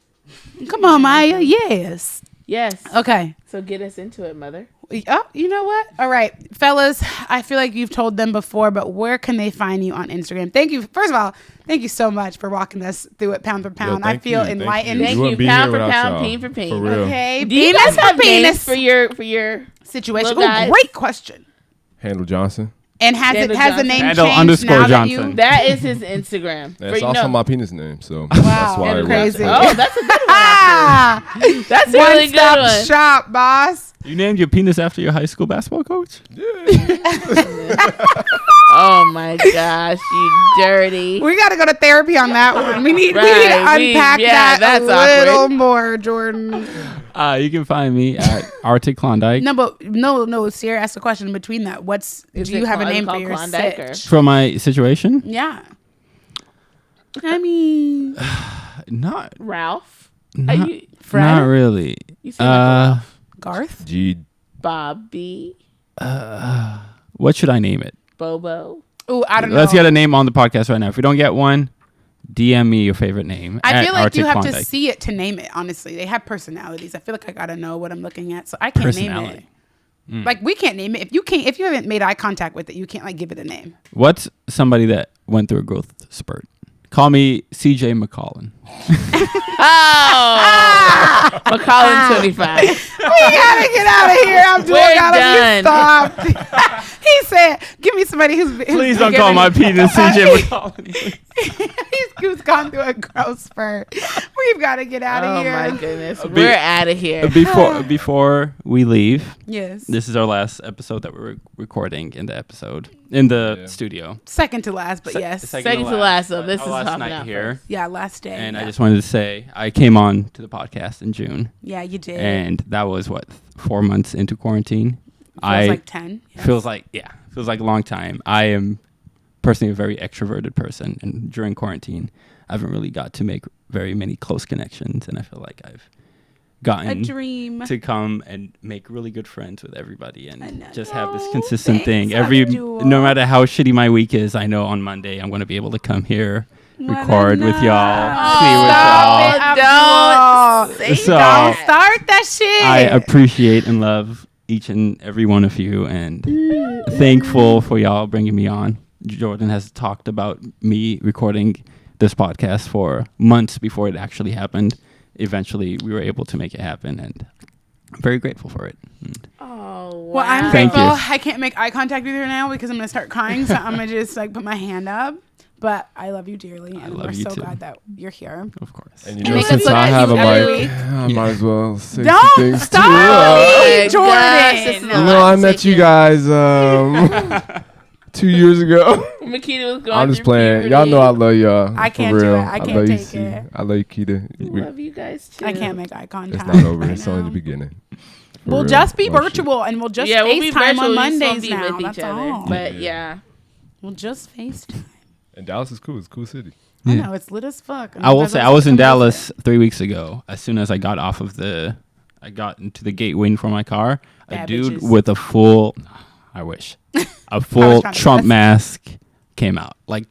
Come on, Maya. Yes. Yes. Okay. So get us into it, mother. Oh, you know what? All right, fellas, I feel like you've told them before, but where can they find you on Instagram? Thank you. First of all, thank you so much for walking us through it pound for pound. I feel enlightened. Thank you. Pound for pound, pain for pain. Okay. Do you guys have names for your situation? Oh, great question. Handle Johnson. And has the name Handle changed _ Johnson. That is his Instagram. That's also my penis name. So that's why crazy. Oh, that's a good one. That's a really good one. Shop, boss. You named your penis after your high school basketball coach? Yeah. Oh my gosh, you dirty. We got to go to therapy on that one. We need to unpack that a little more, Jordan. You can find me at Arctic Klondike. No. Sierra asked a question between that. Do you have a name for your sitch? For my situation? Yeah. I mean, not Ralph. Not, not really. You seem like Ralph. Garth? G. Bobby. What should I name it? Bobo. Oh, I don't know. Let's get a name on the podcast right now. If we don't get one, DM me your favorite name. I feel like Arctic you have Klondike. to see it to name it, honestly. They have personalities. I feel like I got to know what I'm looking at. So I can't name it. Like, we can't name it. If you haven't made eye contact with it, you can't like give it a name. What's somebody that went through a growth spurt? Call me CJ McCollin. McCollin 25. We gotta get out of here. Abdul gotta be stopped. He said, "Give me somebody who's please don't call my penis CJ McCollin." He's gone through a growth spurt. We've got to get out of here. Oh my goodness, we're out of here. Before we leave, yes, this is our last episode that we're recording in the studio. Second to last, but yes, second to last. So this is last night here. Yeah, last day. And I just wanted to say I came on to the podcast in June. Yeah, you did. And that was 4 months into quarantine. Feels like 10. Yes. Feels like a long time. I am personally a very extroverted person, and during quarantine, I haven't really got to make very many close connections, and I feel like I've gotten a dream to come and make really good friends with everybody and just have this consistent thing. No matter how shitty my week is, I know on Monday I'm going to be able to come here, record with y'all, Don't start that shit. I appreciate and love each and every one of you, and thankful for y'all bringing me on. Jordan has talked about me recording this podcast for months before it actually happened. Eventually, we were able to make it happen, and I'm very grateful for it. Wow. Well, I'm grateful. I can't make eye contact with her now because I'm gonna start crying, so I'm gonna just put my hand up. But I love you dearly, and we're so glad that you're here. Of course. And since I have a mic, I might as well say some things too. Don't stop me, Jordan. I met you guys 2 years ago. Makita was going I'm just playing. Puberty. Y'all know I love y'all. I can't do it. I can't take it. I love you, Kita. We love you guys too. I can't make eye contact. It's not over. It's only the beginning. We'll just be virtual, and we'll just FaceTime on Mondays now. That's all. But yeah, we'll just FaceTime. And Dallas is cool. It's a cool city. I know, it's lit as fuck. I will say I was in Dallas 3 weeks ago. As soon as I got I got into the gate waiting for my car. A dude with a full Trump mask came out. Like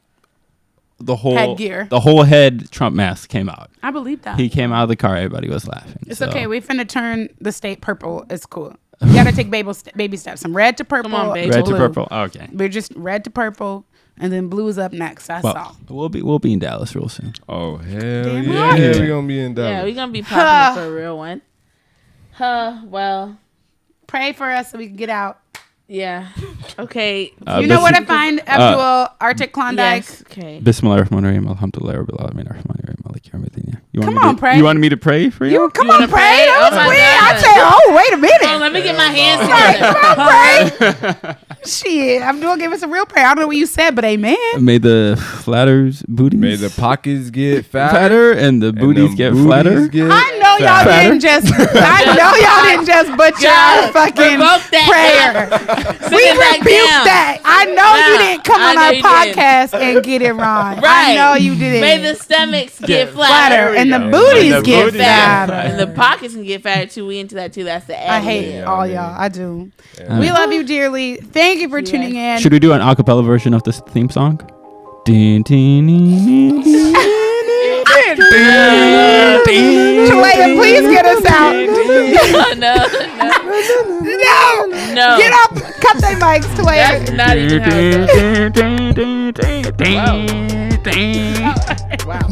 the whole headgear, the whole head Trump mask came out. I believe that. He came out of the car. Everybody was laughing. It's okay. We finna turn the state purple. It's cool. You gotta take baby steps. Some red to purple. Come on, babe. Red to purple. Oh, okay. We're just red to purple, and then blue is up next. That's all. We'll be in Dallas real soon. Oh hell yeah! We're gonna be in Dallas. Yeah, we're gonna be popping for a real one. Well, pray for us so we can get out. Yeah. Okay. You know where to find Abdul, Arctic Klondike? Yes. Okay. Bismillahirrahmanirrahim. Alhamdulillah Rabbil Alamin. Ar-Rahmanir-Rahim. Maliki Yawmiddin. Come on, pray. You wanted me to pray for you? Come on, pray. That was weird. I said, wait a minute. Oh, let me get my hands together. Come on, pray. Shit, Abdul gave us a real prayer. I don't know what you said, but amen. May the flatters booties. May the pockets get fatter and the booties get flatter. I know y'all didn't just. Butcher our fucking prayer. We rebuke that. I know you didn't come on our podcast and get it wrong. Right. I know you didn't. May the stomachs get flatter and the booties get fatter. And the pockets can get fatter too. We into that too. That's the I hate all y'all. I do. Yeah. We love you dearly. Thank you for tuning in. Should we do an acapella version of this theme song? Talaya, please get us out. No. Get up. Cut their mics, Talaya. That's not even how it goes. Wow.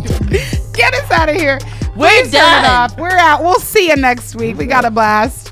Get us out of here. We're done. We're out. We'll see you next week. We got a blast.